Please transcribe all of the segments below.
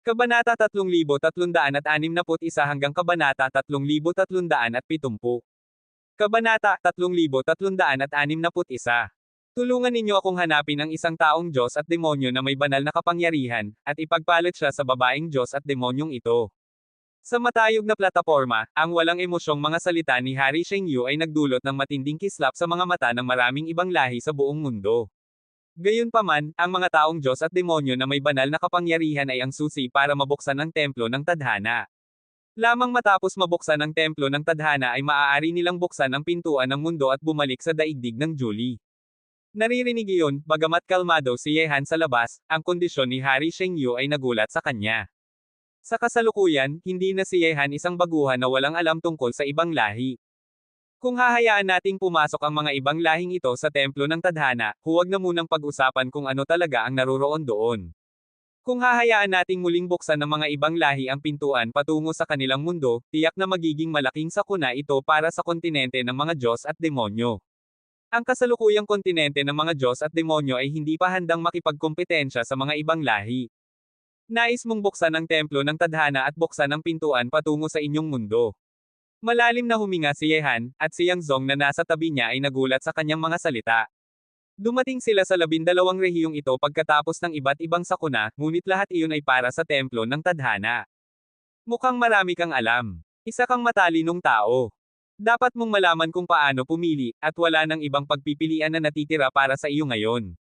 Kabanata 3361 hanggang Kabanata 3370. Kabanata 3361. Tulungan ninyo akong hanapin ang isang taong Diyos at demonyo na may banal na kapangyarihan, at ipagpalit siya sa babaeng Diyos at demonyong ito. Sa matayog na plataporma, ang walang emosyong mga salita ni Hari Shengyu ay nagdulot ng matinding kislap sa mga mata ng maraming ibang lahi sa buong mundo. Gayunpaman, ang mga taong Diyos at demonyo na may banal na kapangyarihan ay ang susi para mabuksan ang templo ng tadhana. Lamang matapos mabuksan ang templo ng tadhana ay maaari nilang buksan ang pintuan ng mundo at bumalik sa daigdig ng Julie. Naririnig iyon, bagamat kalmado si Yehan sa labas, ang kondisyon ni Hari Shengyu ay nagulat sa kanya. Sa kasalukuyan, hindi na si Yehan isang baguhan na walang alam tungkol sa ibang lahi. Kung hahayaan nating pumasok ang mga ibang lahing ito sa templo ng tadhana, huwag na munang pag-usapan kung ano talaga ang naroroon doon. Kung hahayaan nating muling buksan ng mga ibang lahi ang pintuan patungo sa kanilang mundo, tiyak na magiging malaking sakuna ito para sa kontinente ng mga Diyos at demonyo. Ang kasalukuyang kontinente ng mga Diyos at demonyo ay hindi pa handang makipagkompetensya sa mga ibang lahi. Nais mong buksan ang templo ng tadhana at buksan ang pintuan patungo sa inyong mundo. Malalim na huminga si Yehan, at si Yang Zong na nasa tabi niya ay nagulat sa kanyang mga salita. Dumating sila sa 12 rehiyong ito pagkatapos ng iba't ibang sakuna, ngunit lahat iyon ay para sa templo ng tadhana. Mukhang marami kang alam. Isa kang matalinong tao. Dapat mong malaman kung paano pumili, at wala nang ibang pagpipilian na natitira para sa iyo ngayon.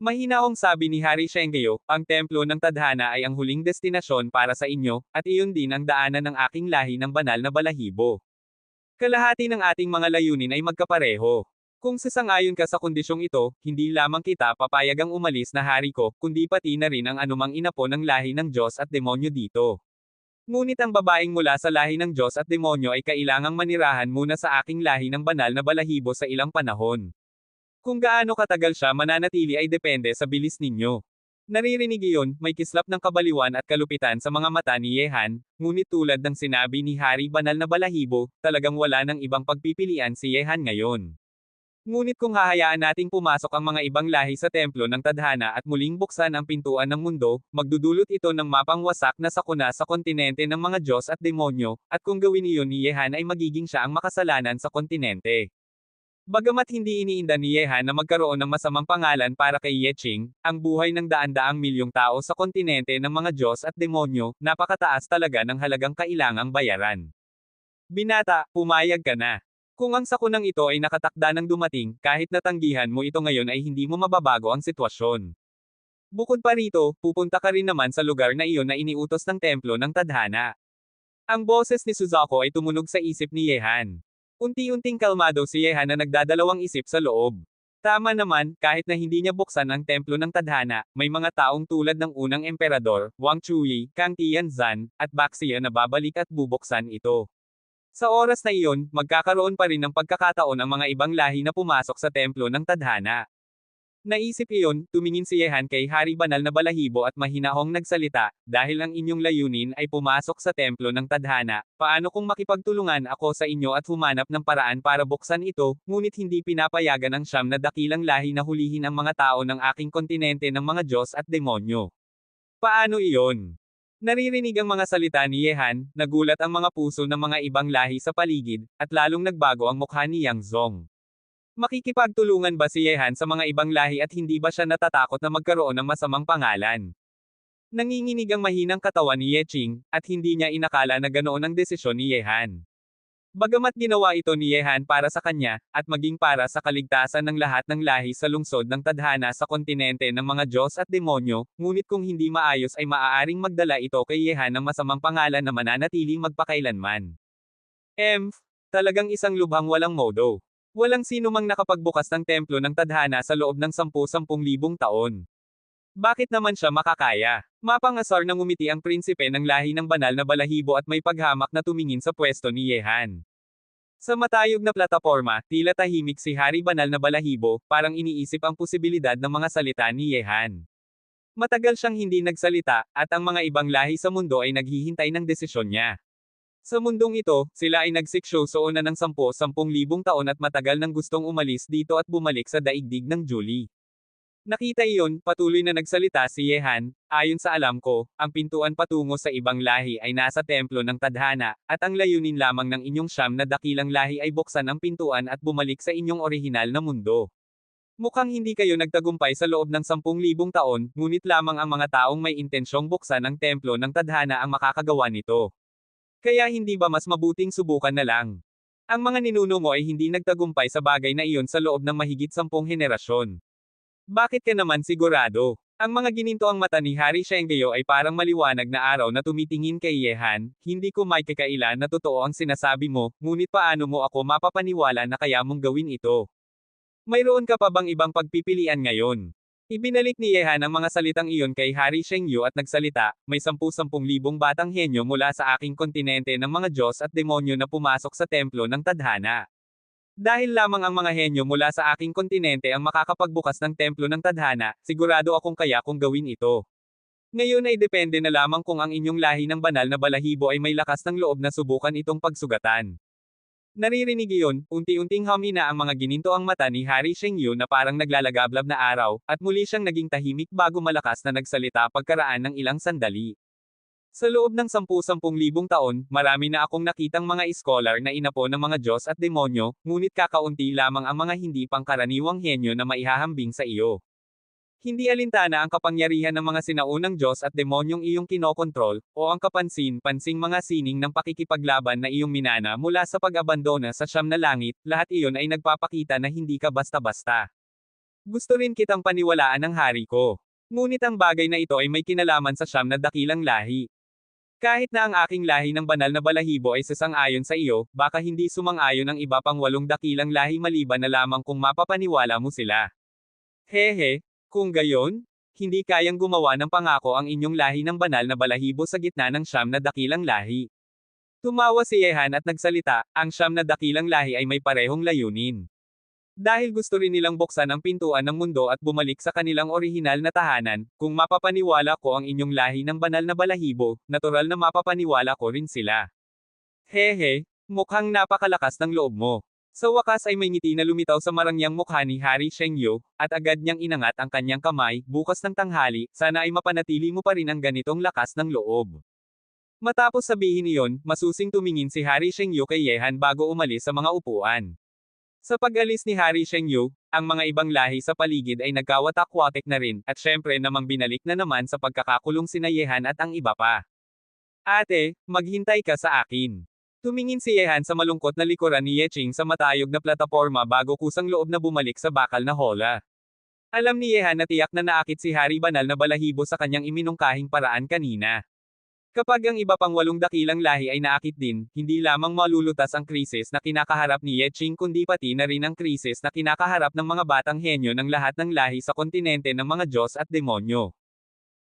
Mahinaong sabi ni Hari Shengyu, ang templo ng tadhana ay ang huling destinasyon para sa inyo, at iyon din ang daanan ng aking lahi ng banal na balahibo. Kalahati ng ating mga layunin ay magkapareho. Kung sasang-ayon ka sa kondisyong ito, hindi lamang kita papayagang umalis na hari ko, kundi pati na rin ang anumang inapo ng lahi ng Diyos at demonyo dito. Ngunit ang babaeng mula sa lahi ng Diyos at demonyo ay kailangang manirahan muna sa aking lahi ng banal na balahibo sa ilang panahon. Kung gaano katagal siya mananatili ay depende sa bilis ninyo. Naririnig iyon, may kislap ng kabaliwan at kalupitan sa mga mata ni Yehan, ngunit tulad ng sinabi ni Hari Banal na Balahibo, talagang wala ng ibang pagpipilian si Yehan ngayon. Ngunit kung hahayaan nating pumasok ang mga ibang lahi sa templo ng tadhana at muling buksan ang pintuan ng mundo, magdudulot ito ng mapangwasak na sakuna sa kontinente ng mga Diyos at demonyo, at kung gawin iyon ni Yehan ay magiging siya ang makasalanan sa kontinente. Bagamat hindi iniinda ni Yehan na magkaroon ng masamang pangalan para kay Yeqing, ang buhay ng daan-daang milyong tao sa kontinente ng mga Diyos at demonyo, napakataas talaga ng halagang kailangang bayaran. Binata, pumayag ka na. Kung ang sakunang ito ay nakatakda ng dumating, kahit natanggihan mo ito ngayon ay hindi mo mababago ang sitwasyon. Bukod pa rito, pupunta ka rin naman sa lugar na iyon na iniutos ng templo ng tadhana. Ang boses ni Suzaku ay tumunog sa isip ni Yehan. Unti-unting kalmado si Yehan na nagdadalawang isip sa loob. Tama naman, kahit na hindi niya buksan ang templo ng tadhana, may mga taong tulad ng unang emperador, Wang Chuyi, Kang Tianzan, at Baxia na babalik at bubuksan ito. Sa oras na iyon, magkakaroon pa rin ng pagkakataon ang mga ibang lahi na pumasok sa templo ng tadhana. Naisip iyon, tumingin si Yehan kay Hari Banal na Balahibo at mahinahong nagsalita, dahil ang inyong layunin ay pumasok sa templo ng tadhana, paano kung makipagtulungan ako sa inyo at humanap ng paraan para buksan ito, ngunit hindi pinapayagan ang siyam na dakilang lahi na hulihin ang mga tao ng aking kontinente ng mga Diyos at demonyo. Paano iyon? Naririnig ang mga salita ni Yehan, nagulat ang mga puso ng mga ibang lahi sa paligid, at lalong nagbago ang mukha ni Yang Zong. Makikipagtulungan ba si Yehan sa mga ibang lahi at hindi ba siya natatakot na magkaroon ng masamang pangalan? Nanginginig ang mahinang katawan ni Yeqing, at hindi niya inakala na ganoon ang desisyon ni Yehan. Bagamat ginawa ito ni Yehan para sa kanya, at maging para sa kaligtasan ng lahat ng lahi sa lungsod ng tadhana sa kontinente ng mga Diyos at demonyo, ngunit kung hindi maayos ay maaaring magdala ito kay Yehan ng masamang pangalan na mananatiling magpakailanman. Talagang isang lubhang walang modo. Walang sino mang nakapagbukas ng templo ng tadhana sa loob ng 10,000 taon. Bakit naman siya makakaya? Mapangasar nang ngumiti ang prinsipe ng lahi ng banal na balahibo at may paghamak na tumingin sa pwesto ni Yehan. Sa matayog na plataporma, tila tahimik si Hari Banal na Balahibo, parang iniisip ang posibilidad ng mga salita ni Yehan. Matagal siyang hindi nagsalita, at ang mga ibang lahi sa mundo ay naghihintay ng desisyon niya. Sa mundong ito, sila ay nagsiksyoso na ng 10,000 taon at matagal nang gustong umalis dito at bumalik sa daigdig ng Julie. Nakita iyon, patuloy na nagsalita si Yehan, ayon sa alam ko, ang pintuan patungo sa ibang lahi ay nasa templo ng tadhana, at ang layunin lamang ng inyong siyam na dakilang lahi ay buksan ang pintuan at bumalik sa inyong orihinal na mundo. Mukhang hindi kayo nagtagumpay sa loob ng 10,000 taon, ngunit lamang ang mga taong may intensyong buksan ang templo ng tadhana ang makakagawa nito. Kaya hindi ba mas mabuting subukan na lang? Ang mga ninuno mo ay hindi nagtagumpay sa bagay na iyon sa loob ng mahigit 10 henerasyon. Bakit ka naman sigurado? Ang mga gininto ang mata ni Hari Shengyo ay parang maliwanag na araw na tumitingin kay Yehan, hindi ko may kakailan na totoo ang sinasabi mo, ngunit paano mo ako mapapaniwala na kaya mong gawin ito? Mayroon ka pa bang ibang pagpipilian ngayon? Ibinalik ni Yehan ang mga salitang iyon kay Hari Shengyu at nagsalita, may 10,000 batang henyo mula sa aking kontinente ng mga Diyos at demonyo na pumasok sa templo ng tadhana. Dahil lamang ang mga henyo mula sa aking kontinente ang makakapagbukas ng templo ng tadhana, sigurado akong kaya kong gawin ito. Ngayon ay depende na lamang kung ang inyong lahi ng banal na balahibo ay may lakas ng loob na subukan itong pagsugatan. Naririnig iyon, unti-unting humina ang mga gininto ang mata ni Hari Shengyu na parang naglalagablab na araw, at muli siyang naging tahimik bago malakas na nagsalita pagkaraan ng ilang sandali. Sa loob ng 10,000 taon, marami na akong nakitang mga iskolar na inapo ng mga Diyos at demonyo, ngunit kakaunti lamang ang mga hindi pangkaraniwang henyo na maihahambing sa iyo. Hindi alintana ang kapangyarihan ng mga sinaunang Diyos at demonyong iyong kinokontrol, o ang kapansin-pansing mga sining ng pakikipaglaban na iyong minana mula sa pag-abandona sa siyam na langit, lahat iyon ay nagpapakita na hindi ka basta-basta. Gusto rin kitang paniwalaan ng hari ko. Ngunit ang bagay na ito ay may kinalaman sa siyam na dakilang lahi. Kahit na ang aking lahi ng banal na balahibo ay sasang-ayon sa iyo, baka hindi sumang-ayon ang iba pang 8 dakilang lahi maliban na lamang kung mapapaniwala mo sila. Hehe, kung gayon, hindi kayang gumawa ng pangako ang inyong lahi ng banal na balahibo sa gitna ng siyam na dakilang lahi. Tumawa si Yehan at nagsalita, ang siyam na dakilang lahi ay may parehong layunin. Dahil gusto rin nilang buksan ang pintuan ng mundo at bumalik sa kanilang orihinal na tahanan, kung mapapaniwala ko ang inyong lahi ng banal na balahibo, natural na mapapaniwala ko rin sila. Hehe, mukhang napakalakas ng loob mo. Sa wakas ay may ngiti na lumitaw sa marangyang mukha ni Hari Shengyu, at agad niyang inangat ang kanyang kamay, bukas ng tanghali, sana ay mapanatili mo pa rin ang ganitong lakas ng loob. Matapos sabihin iyon, masusing tumingin si Hari Shengyu kay Yehan bago umalis sa mga upuan. Sa pag-alis ni Hari Shengyu, ang mga ibang lahi sa paligid ay nagkawatak-watek na rin, at syempre namang binalik na naman sa pagkakakulong sina Yehan at ang iba pa. Ate, maghintay ka sa akin. Tumingin si Yehan sa malungkot na likuran ni Yeching sa matayog na plataporma bago kusang loob na bumalik sa bakal na hola. Alam ni Yehan na tiyak na naakit si Hari Banal na balahibo sa kanyang iminungkahing paraan kanina. Kapag ang iba pang 8 dakilang lahi ay naakit din, hindi lamang malulutas ang krisis na kinakaharap ni Yeching kundi pati na rin ang krisis na kinakaharap ng mga batang henyo ng lahat ng lahi sa kontinente ng mga Diyos at demonyo.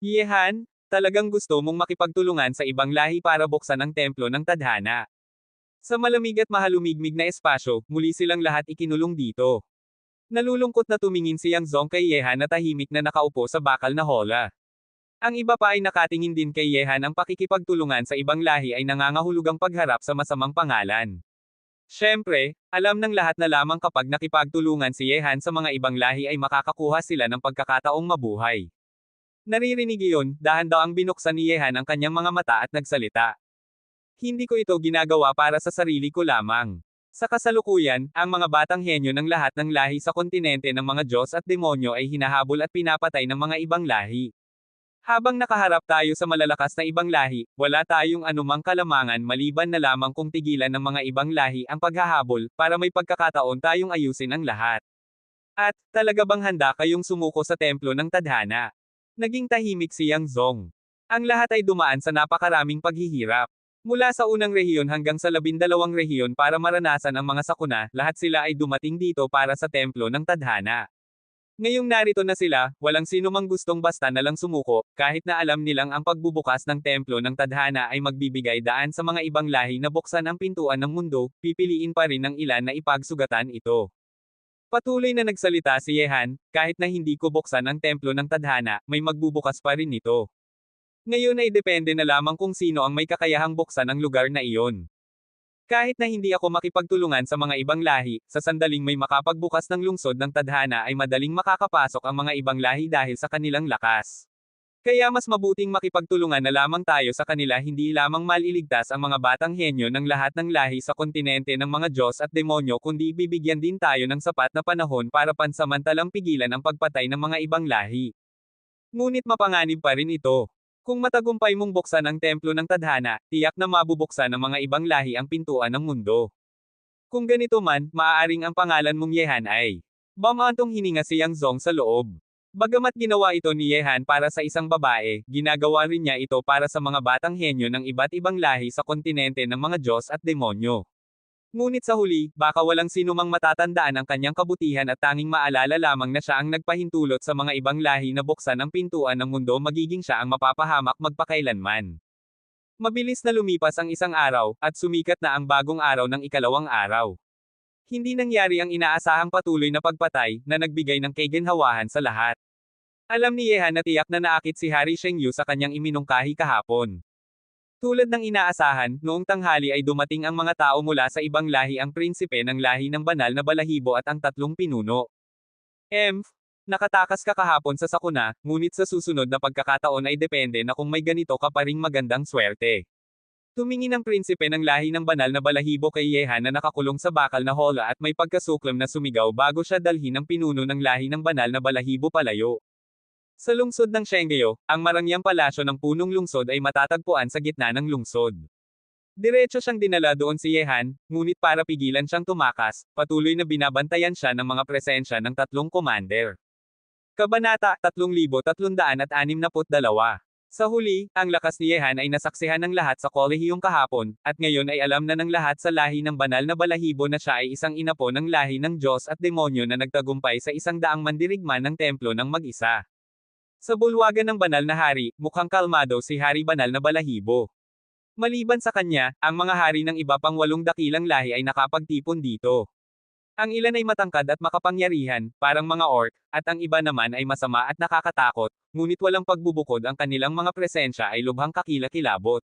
Yehan, talagang gusto mong makipagtulungan sa ibang lahi para buksan ang templo ng tadhana. Sa malamig at mahalumigmig na espasyo, muli silang lahat ikinulong dito. Nalulungkot na tumingin si Yang Zong kay Yehan na tahimik na nakaupo sa bakal na hola. Ang iba pa ay nakatingin din kay Yehan ang pakikipagtulungan sa ibang lahi ay nangangahulugang pagharap sa masamang pangalan. Siyempre, alam ng lahat na lamang kapag nakipagtulungan si Yehan sa mga ibang lahi ay makakakuha sila ng pagkakataong mabuhay. Naririnig iyon, dahan-dahang binuksan ni Yehan ang kanyang mga mata at nagsalita. Hindi ko ito ginagawa para sa sarili ko lamang. Sa kasalukuyan, ang mga batang henyo ng lahat ng lahi sa kontinente ng mga Diyos at demonyo ay hinahabol at pinapatay ng mga ibang lahi. Habang nakaharap tayo sa malalakas na ibang lahi, wala tayong anumang kalamangan maliban na lamang kung tigilan ng mga ibang lahi ang paghahabol, para may pagkakataon tayong ayusin ang lahat. At, talaga bang handa kayong sumuko sa templo ng tadhana? Naging tahimik si Yang Zong. Ang lahat ay dumaan sa napakaraming paghihirap. Mula sa unang rehiyon hanggang sa 12 rehiyon para maranasan ang mga sakuna, lahat sila ay dumating dito para sa templo ng tadhana. Ngayong narito na sila, walang sino mang gustong basta na lang sumuko, kahit na alam nilang ang pagbubukas ng templo ng tadhana ay magbibigay daan sa mga ibang lahi na buksan ang pintuan ng mundo, pipiliin pa rin ng ilan na ipagsugatan ito. Patuloy na nagsalita si Yehan, kahit na hindi ko buksan ang templo ng tadhana, may magbubukas pa rin nito. Ngayon ay depende na lamang kung sino ang may kakayahang buksan ang lugar na iyon. Kahit na hindi ako makipagtulungan sa mga ibang lahi, sa sandaling may makapagbukas ng lungsod ng tadhana ay madaling makakapasok ang mga ibang lahi dahil sa kanilang lakas. Kaya mas mabuting makipagtulungan na lamang tayo sa kanila, hindi lamang maliligtas ang mga batang henyo ng lahat ng lahi sa kontinente ng mga Diyos at demonyo, kundi bibigyan din tayo ng sapat na panahon para pansamantalang pigilan ang pagpatay ng mga ibang lahi. Ngunit mapanganib pa rin ito. Kung matagumpay mong buksan ang templo ng tadhana, tiyak na mabubuksan ng mga ibang lahi ang pintuan ng mundo. Kung ganito man, maaaring ang pangalan mong Yehan ay Bamantong hininga si Yang Zong sa loob. Bagamat ginawa ito ni Yehan para sa isang babae, ginagawa rin niya ito para sa mga batang henyo ng iba't ibang lahi sa kontinente ng mga Diyos at demonyo. Ngunit sa huli, baka walang sino mang matatandaan ang kanyang kabutihan at tanging maalala lamang na siya ang nagpahintulot sa mga ibang lahi na buksan ang pintuan ng mundo, magiging siya ang mapapahamak magpakailanman. Mabilis na lumipas ang isang araw, at sumikat na ang bagong araw ng ikalawang araw. Hindi nangyari ang inaasahang patuloy na pagpatay, na nagbigay ng kaginhawahan sa lahat. Alam ni Yehan na tiyak na naakit si Hari Shengyu sa kanyang iminungkahi kahapon. Tulad ng inaasahan, noong tanghali ay dumating ang mga tao mula sa ibang lahi, ang prinsipe ng lahi ng banal na balahibo at ang tatlong pinuno. Nakatakas ka kahapon sa sakuna, ngunit sa susunod na pagkakataon ay depende na kung may ganito ka pa ring magandang swerte. Tumingin ang prinsipe ng lahi ng banal na balahibo kay Yehan na nakakulong sa bakal na hola at may pagkasuklam na sumigaw bago siya dalhin ng pinuno ng lahi ng banal na balahibo palayo. Sa lungsod ng Shengyo, ang marangyang palasyo ng punong lungsod ay matatagpuan sa gitna ng lungsod. Diretso siyang dinala doon si Yehan, ngunit para pigilan siyang tumakas, patuloy na binabantayan siya ng mga presensya ng tatlong commander. Kabanata 3362. Sa huli, ang lakas ni Yehan ay nasaksihan ng lahat sa kolehiyong kahapon, at ngayon ay alam na ng lahat sa lahi ng banal na balahibo na siya ay isang inapo ng lahi ng Diyos at demonyo na nagtagumpay sa 100 mandirigma ng templo ng mag-isa. Sa bulwagan ng banal na hari, mukhang kalmado si Hari Banal na Balahibo. Maliban sa kanya, ang mga hari ng iba pang 8 dakilang lahi ay nakapagtipon dito. Ang ilan ay matangkad at makapangyarihan, parang mga orc, at ang iba naman ay masama at nakakatakot, ngunit walang pagbubukod, ang kanilang mga presensya ay lubhang kakilakilabot.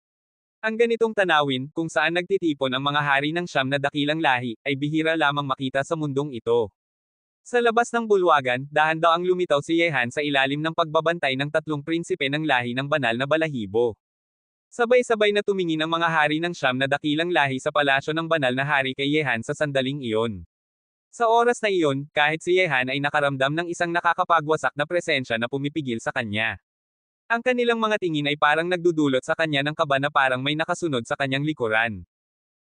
Ang ganitong tanawin, kung saan nagtitipon ang mga hari ng 9 na dakilang lahi, ay bihira lamang makita sa mundong ito. Sa labas ng bulwagan, dahan-daang lumitaw si Yehan sa ilalim ng pagbabantay ng tatlong prinsipe ng lahi ng banal na balahibo. Sabay-sabay na tumingin ang mga hari ng 9 na dakilang lahi sa palasyo ng banal na hari kay Yehan sa sandaling iyon. Sa oras na iyon, kahit si Yehan ay nakaramdam ng isang nakakapagwasak na presensya na pumipigil sa kanya. Ang kanilang mga tingin ay parang nagdudulot sa kanya ng kaba na parang may nakasunod sa kanyang likuran.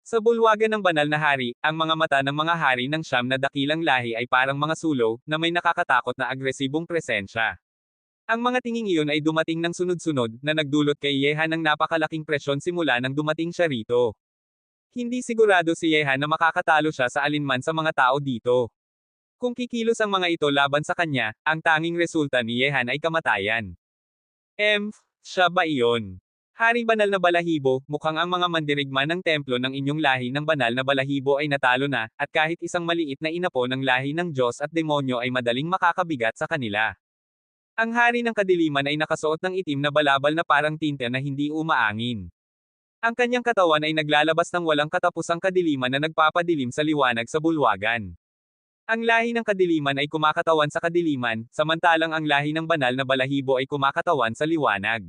Sa bulwagan ng banal na hari, ang mga mata ng mga hari ng 9 na dakilang lahi ay parang mga sulong, na may nakakatakot na agresibong presensya. Ang mga tinging iyon ay dumating ng sunod-sunod, na nagdulot kay Yehan ng napakalaking presyon simula nang dumating siya rito. Hindi sigurado si Yehan na makakatalo siya sa alinman sa mga tao dito. Kung kikilos ang mga ito laban sa kanya, ang tanging resulta ni Yehan ay kamatayan. Siya ba iyon? Hari Banal na Balahibo, mukhang ang mga mandirigma ng templo ng inyong lahi ng banal na balahibo ay natalo na, at kahit isang maliit na inapo ng lahi ng Diyos at demonyo ay madaling makakabigat sa kanila. Ang hari ng kadiliman ay nakasuot ng itim na balabal na parang tinta na hindi umaangin. Ang kanyang katawan ay naglalabas ng walang katapusang kadiliman na nagpapadilim sa liwanag sa bulwagan. Ang lahi ng kadiliman ay kumakatawan sa kadiliman, samantalang ang lahi ng banal na balahibo ay kumakatawan sa liwanag.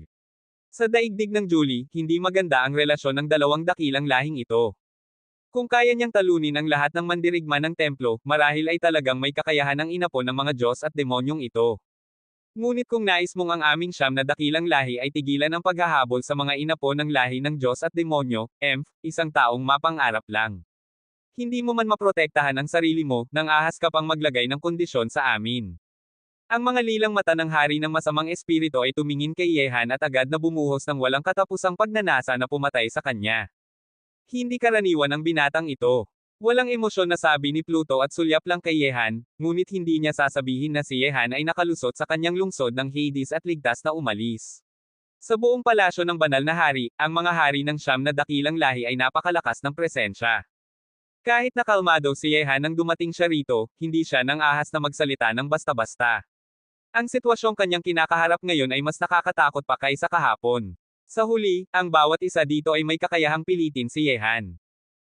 Sa daigdig ng Julie, hindi maganda ang relasyon ng dalawang dakilang lahing ito. Kung kaya niyang talunin ang lahat ng mandirigma ng templo, marahil ay talagang may kakayahan ang inapo ng mga Diyos at demonyong ito. Ngunit kung nais mong ang aming 9 na dakilang lahi ay tigilan ang paghahabol sa mga inapo ng lahi ng Diyos at demonyo, isang taong mapang-arap lang. Hindi mo man maprotektahan ang sarili mo, nang ahas ka pang maglagay ng kondisyon sa amin. Ang mga lilang mata ng hari ng masamang espiritu ay tumingin kay Yehan at agad na bumuhos ng walang katapusang pagnanasa na pumatay sa kanya. Hindi karaniwan ang binatang ito. Walang emosyon na sabi ni Pluto at sulyap lang kay Yehan, ngunit hindi niya sasabihin na si Yehan ay nakalusot sa kanyang lungsod ng Hades at ligtas na umalis. Sa buong palasyo ng banal na hari, ang mga hari ng 9 na dakilang lahi ay napakalakas ng presensya. Kahit nakalmado si Yehan nang dumating siya rito, hindi siya nang ahas na magsalita ng basta-basta. Ang sitwasyong kanyang kinakaharap ngayon ay mas nakakatakot pa kaysa kahapon. Sa huli, ang bawat isa dito ay may kakayahang pilitin si Yehan.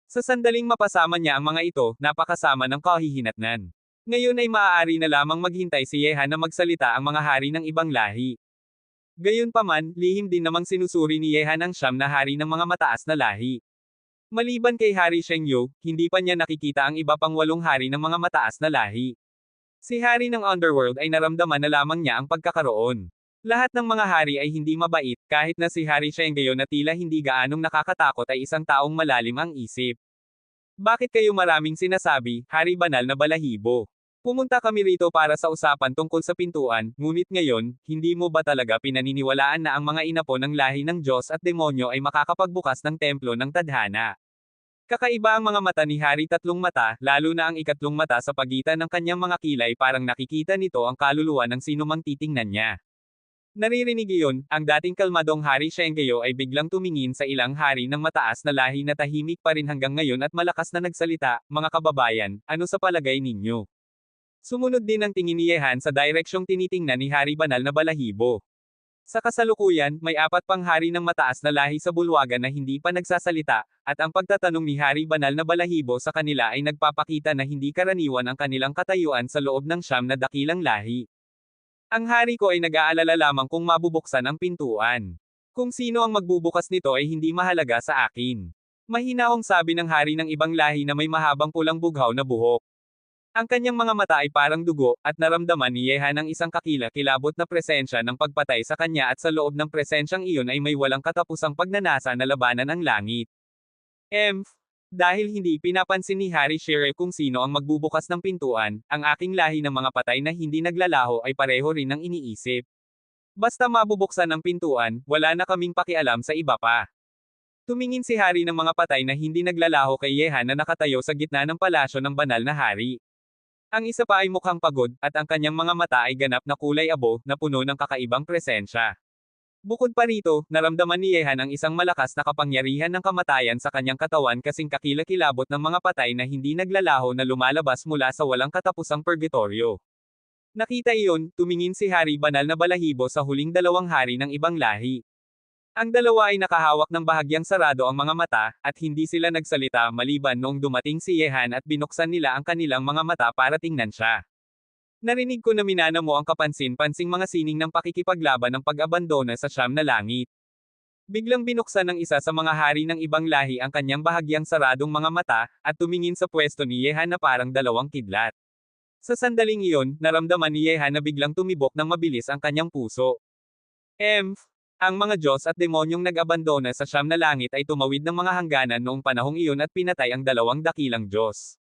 Sa sandaling mapasama niya ang mga ito, napakasama ng kahihinatnan. Ngayon ay maaari na lamang maghintay si Yehan na magsalita ang mga hari ng ibang lahi. Gayunpaman, lihim din namang sinusuri ni Yehan ang siyam na hari ng mga mataas na lahi. Maliban kay Hari Shengyu, hindi pa niya nakikita ang iba pang 8 hari ng mga mataas na lahi. Si Hari ng Underworld ay naramdaman na lamang niya ang pagkakaroon. Lahat ng mga hari ay hindi mabait, kahit na si Hari Shengyu na tila hindi gaanong nakakatakot ay isang taong malalim ang isip. Bakit kayo maraming sinasabi, Hari Banal na Balahibo? Pumunta kami rito para sa usapan tungkol sa pintuan, ngunit ngayon, hindi mo ba talaga pinaniniwalaan na ang mga inapo ng lahi ng Diyos at demonyo ay makakapagbukas ng templo ng tadhana? Kakaiba ang mga mata ni Hari Tatlong Mata, lalo na ang ikatlong mata sa pagitan ng kanyang mga kilay parang nakikita nito ang kaluluwa ng sinumang titingnan niya. Naririnig iyon, ang dating kalmadong Hari Shengyu ay biglang tumingin sa ilang hari ng mataas na lahi na tahimik pa rin hanggang ngayon at malakas na nagsalita, mga kababayan, ano sa palagay ninyo? Sumunod din ang tingin ni Yehan sa direksyong tinitingnan ni Hari Banal na Balahibo. Sa kasalukuyan, may 4 pang hari ng mataas na lahi sa bulwagan na hindi pa nagsasalita, at ang pagtatanong ni Hari Banal na Balahibo sa kanila ay nagpapakita na hindi karaniwan ang kanilang katayuan sa loob ng siyam na dakilang lahi. Ang hari ko ay nag-aalala lamang kung mabubuksan ang pintuan. Kung sino ang magbubukas nito ay hindi mahalaga sa akin. Mahinahong sabi ng hari ng ibang lahi na may mahabang pulang bughaw na buhok. Ang kanyang mga mata ay parang dugo, at naramdaman ni Yehan ang isang kakila-kilabot na presensya ng pagpatay sa kanya at sa loob ng presensyang iyon ay may walang katapusang pagnanasa na labanan ang langit. Dahil hindi pinapansin ni Hari Shire kung sino ang magbubukas ng pintuan, ang aking lahi ng mga patay na hindi naglalaho ay pareho rin ang iniisip. Basta mabubuksan ang pintuan, wala na kaming pakialam sa iba pa. Tumingin si Hari ng mga patay na hindi naglalaho kay Yehan na nakatayo sa gitna ng palasyo ng banal na hari. Ang isa pa ay mukhang pagod, at ang kanyang mga mata ay ganap na kulay abo, na puno ng kakaibang presensya. Bukod pa rito, naramdaman ni Yehan ang isang malakas na kapangyarihan ng kamatayan sa kanyang katawan kasing kakilakilabot ng mga patay na hindi naglalaho na lumalabas mula sa walang katapusang purgatorio. Nakita iyon, tumingin si Hari Banal na Balahibo sa huling 2 hari ng ibang lahi. Ang dalawa ay nakahawak ng bahagyang sarado ang mga mata, at hindi sila nagsalita maliban noong dumating si Yehan at binuksan nila ang kanilang mga mata para tingnan siya. Narinig ko na minana mo ang kapansin-pansing mga sining ng pakikipaglaban ng pag-abandona sa siyam na langit. Biglang binuksan ng isa sa mga hari ng ibang lahi ang kanyang bahagyang saradong mga mata, at tumingin sa pwesto ni Yehan na parang 2 kidlat. Sa sandaling iyon, naramdaman ni Yehan na biglang tumibok ng mabilis ang kanyang puso. Ang mga Diyos at demonyong nag-abandona sa siyam na langit ay tumawid ng mga hangganan noong panahong iyon at pinatay ang 2 dakilang Diyos.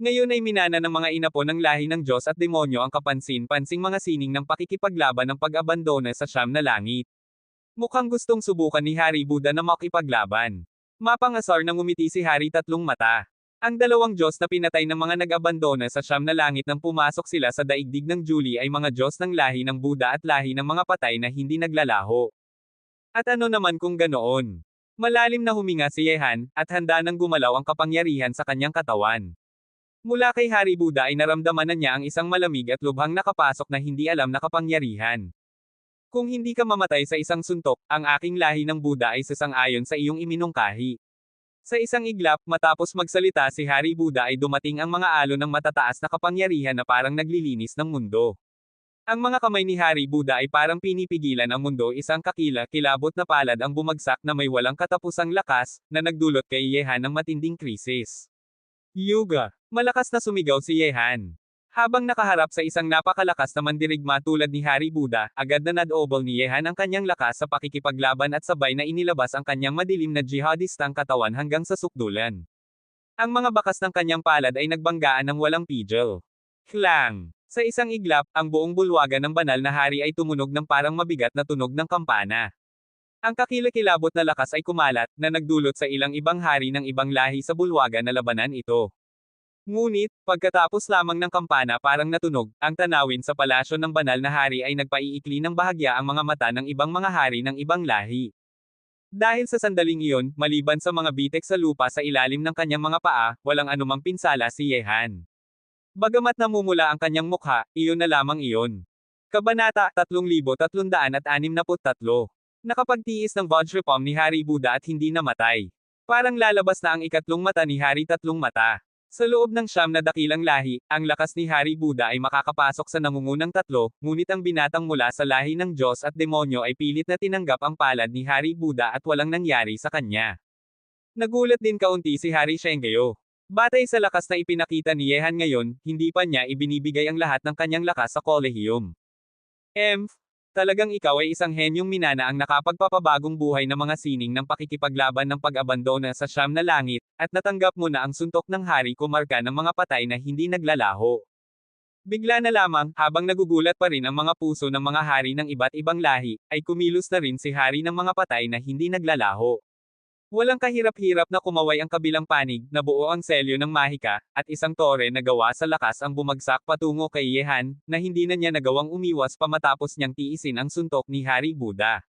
Ngayon ay minana ng mga inapo ng lahi ng Diyos at demonyo ang kapansin-pansing mga sining ng pakikipaglaban ng pag-abandona sa siyam na langit. Mukhang gustong subukan ni Hari Buddha na makipaglaban. Mapangasar na ngumiti si Hari Tatlong Mata. Ang 2 Diyos na pinatay ng mga nag-abandona sa siyam na langit nang pumasok sila sa daigdig ng Julie ay mga Diyos ng lahi ng Buddha at lahi ng mga patay na hindi naglalaho. At ano naman kung ganoon? Malalim na huminga si Yehan, at handa nang gumalaw ang kapangyarihan sa kanyang katawan. Mula kay Hari Buddha ay naramdaman na niya ang isang malamig at lubhang nakapasok na hindi alam na kapangyarihan. Kung hindi ka mamatay sa isang suntok, ang aking lahi ng Buddha ay sasang-ayon sa iyong iminungkahi. Sa isang iglap, matapos magsalita si Hari Buddha ay dumating ang mga alon ng matataas na kapangyarihan na parang naglilinis ng mundo. Ang mga kamay ni Hari Buddha ay parang pinipigilan ang mundo, isang kakila-kilabot na palad ang bumagsak na may walang katapusang lakas, na nagdulot kay Yehan ng matinding krisis. Yuga! Malakas na sumigaw si Yehan. Habang nakaharap sa isang napakalakas na mandirigma tulad ni Hari Buddha, agad na nadobol ni Yehan ang kanyang lakas sa pakikipaglaban at sabay na inilabas ang kanyang madilim na jihadistang katawan hanggang sa sukdulan. Ang mga bakas ng kanyang palad ay nagbanggaan ng walang pigil. Klang! Sa isang iglap, ang buong bulwagan ng banal na hari ay tumunog ng parang mabigat na tunog ng kampana. Ang kakilakilabot na lakas ay kumalat, na nagdulot sa ilang ibang hari ng ibang lahi sa bulwagan na labanan ito. Ngunit, pagkatapos lamang ng kampana parang natunog, ang tanawin sa palasyo ng banal na hari ay nagpaiikli ng bahagya ang mga mata ng ibang mga hari ng ibang lahi. Dahil sa sandaling iyon, maliban sa mga bitek sa lupa sa ilalim ng kanyang mga paa, walang anumang pinsala si Yehan. Bagamat namumula ang kanyang mukha, iyon na lamang iyon. Kabanata 3363. Nakapagtiis ng Vajrapam ni Hari Buddha at hindi namatay. Parang lalabas na ang ikatlong mata ni Hari Tatlong Mata. Sa loob ng siyam na dakilang lahi, ang lakas ni Hari Buddha ay makakapasok sa nangungunang tatlo, ngunit ang binatang mula sa lahi ng Diyos at demonyo ay pilit na tinanggap ang palad ni Hari Buddha at walang nangyari sa kanya. Nagulat din kaunti si Hari Shengyo. Batay sa lakas na ipinakita ni Yehan ngayon, hindi pa niya ibinibigay ang lahat ng kanyang lakas sa Collegium. Talagang ikaw ay isang henyong minana ang nakapagpapabagong buhay ng mga sining ng pakikipaglaban ng pag-abandona sa siyam na langit, at natanggap mo na ang suntok ng hari kumarka ng mga patay na hindi naglalaho. Bigla na lamang, habang nagugulat pa rin ang mga puso ng mga hari ng iba't ibang lahi, ay kumilos na rin si hari ng mga patay na hindi naglalaho. Walang kahirap-hirap na kumaway ang kabilang panig, nabuo ang selyo ng mahika, at isang tore na gawa sa lakas ang bumagsak patungo kay Yehan, na hindi na niya nagawang umiwas pa matapos niyang tiisin ang suntok ni Hari Buddha.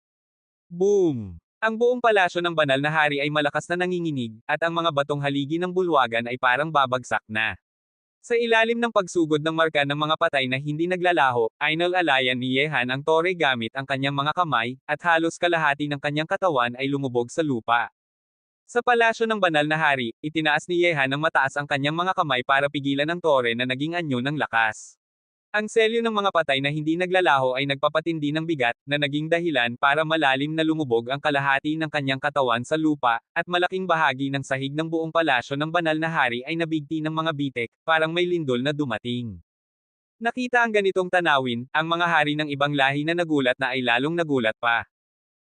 Boom! Ang buong palasyo ng banal na hari ay malakas na nanginginig, at ang mga batong haligi ng bulwagan ay parang babagsak na. Sa ilalim ng pagsugod ng marka ng mga patay na hindi naglalaho, inalalayan ni Yehan ang tore gamit ang kanyang mga kamay, at halos kalahati ng kanyang katawan ay lumubog sa lupa. Sa palasyo ng banal na hari, itinaas ni Yehan ng mataas ang kanyang mga kamay para pigilan ang tore na naging anyo ng lakas. Ang selyo ng mga patay na hindi naglalaho ay nagpapatindi ng bigat, na naging dahilan para malalim na lumubog ang kalahati ng kanyang katawan sa lupa, at malaking bahagi ng sahig ng buong palasyo ng banal na hari ay nabigti ng mga bitek, parang may lindol na dumating. Nakita ang ganitong tanawin, ang mga hari ng ibang lahi na nagulat na ay lalong nagulat pa.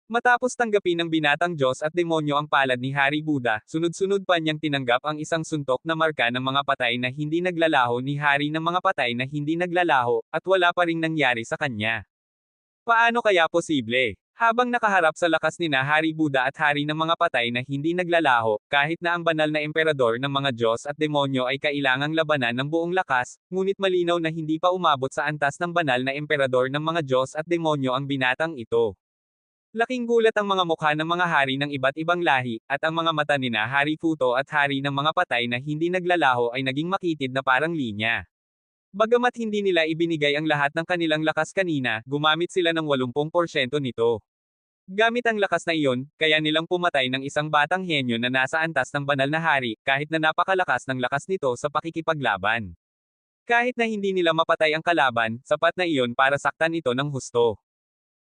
Matapos tanggapin ng binatang Diyos at demonyo ang palad ni Hari Buddha, sunod-sunod pa niyang tinanggap ang isang suntok na marka ng mga patay na hindi naglalaho ni Hari ng mga patay na hindi naglalaho, at wala pa ring nangyari sa kanya. Paano kaya posible? Habang nakaharap sa lakas ni Hari Buddha at Hari ng mga patay na hindi naglalaho, kahit na ang banal na emperador ng mga Diyos at demonyo ay kailangang labanan ng buong lakas, ngunit malinaw na hindi pa umabot sa antas ng banal na emperador ng mga Diyos at demonyo ang binatang ito. Laking gulat ang mga mukha ng mga hari ng iba't ibang lahi, at ang mga mata ni Hari Futo at Hari ng mga patay na hindi naglalaho ay naging makitid na parang linya. Bagamat hindi nila ibinigay ang lahat ng kanilang lakas kanina, gumamit sila ng 80% nito. Gamit ang lakas na iyon, kaya nilang pumatay ng isang batang henyo na nasa antas ng banal na hari, kahit na napakalakas ng lakas nito sa pakikipaglaban. Kahit na hindi nila mapatay ang kalaban, sapat na iyon para saktan ito ng husto.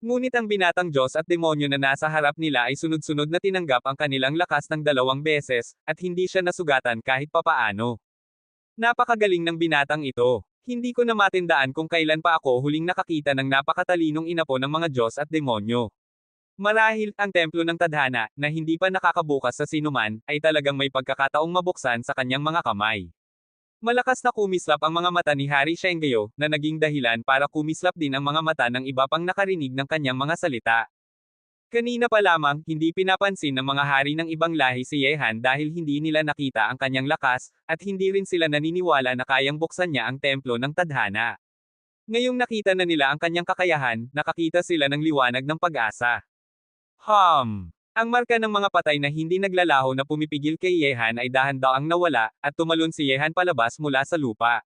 Ngunit ang binatang Diyos at demonyo na nasa harap nila ay sunod-sunod na tinanggap ang kanilang lakas ng 2 beses, at hindi siya nasugatan kahit papaano. Napakagaling ng binatang ito. Hindi ko na matindaan kung kailan pa ako huling nakakita ng napakatalinong inapo ng mga Diyos at demonyo. Marahil, ang templo ng tadhana, na hindi pa nakakabukas sa sinuman, ay talagang may pagkakataong mabuksan sa kanyang mga kamay. Malakas na kumislap ang mga mata ni Hari Shengyo, na naging dahilan para kumislap din ang mga mata ng iba pang nakarinig ng kanyang mga salita. Kanina pa lamang, hindi pinapansin ng mga hari ng ibang lahi si Yehan dahil hindi nila nakita ang kanyang lakas, at hindi rin sila naniniwala na kayang buksan niya ang templo ng tadhana. Ngayong nakita na nila ang kanyang kakayahan, nakakita sila ng liwanag ng pag-asa. Ang marka ng mga patay na hindi naglalaho na pumipigil kay Yehan ay dahan-daang nawala, at tumalon si Yehan palabas mula sa lupa.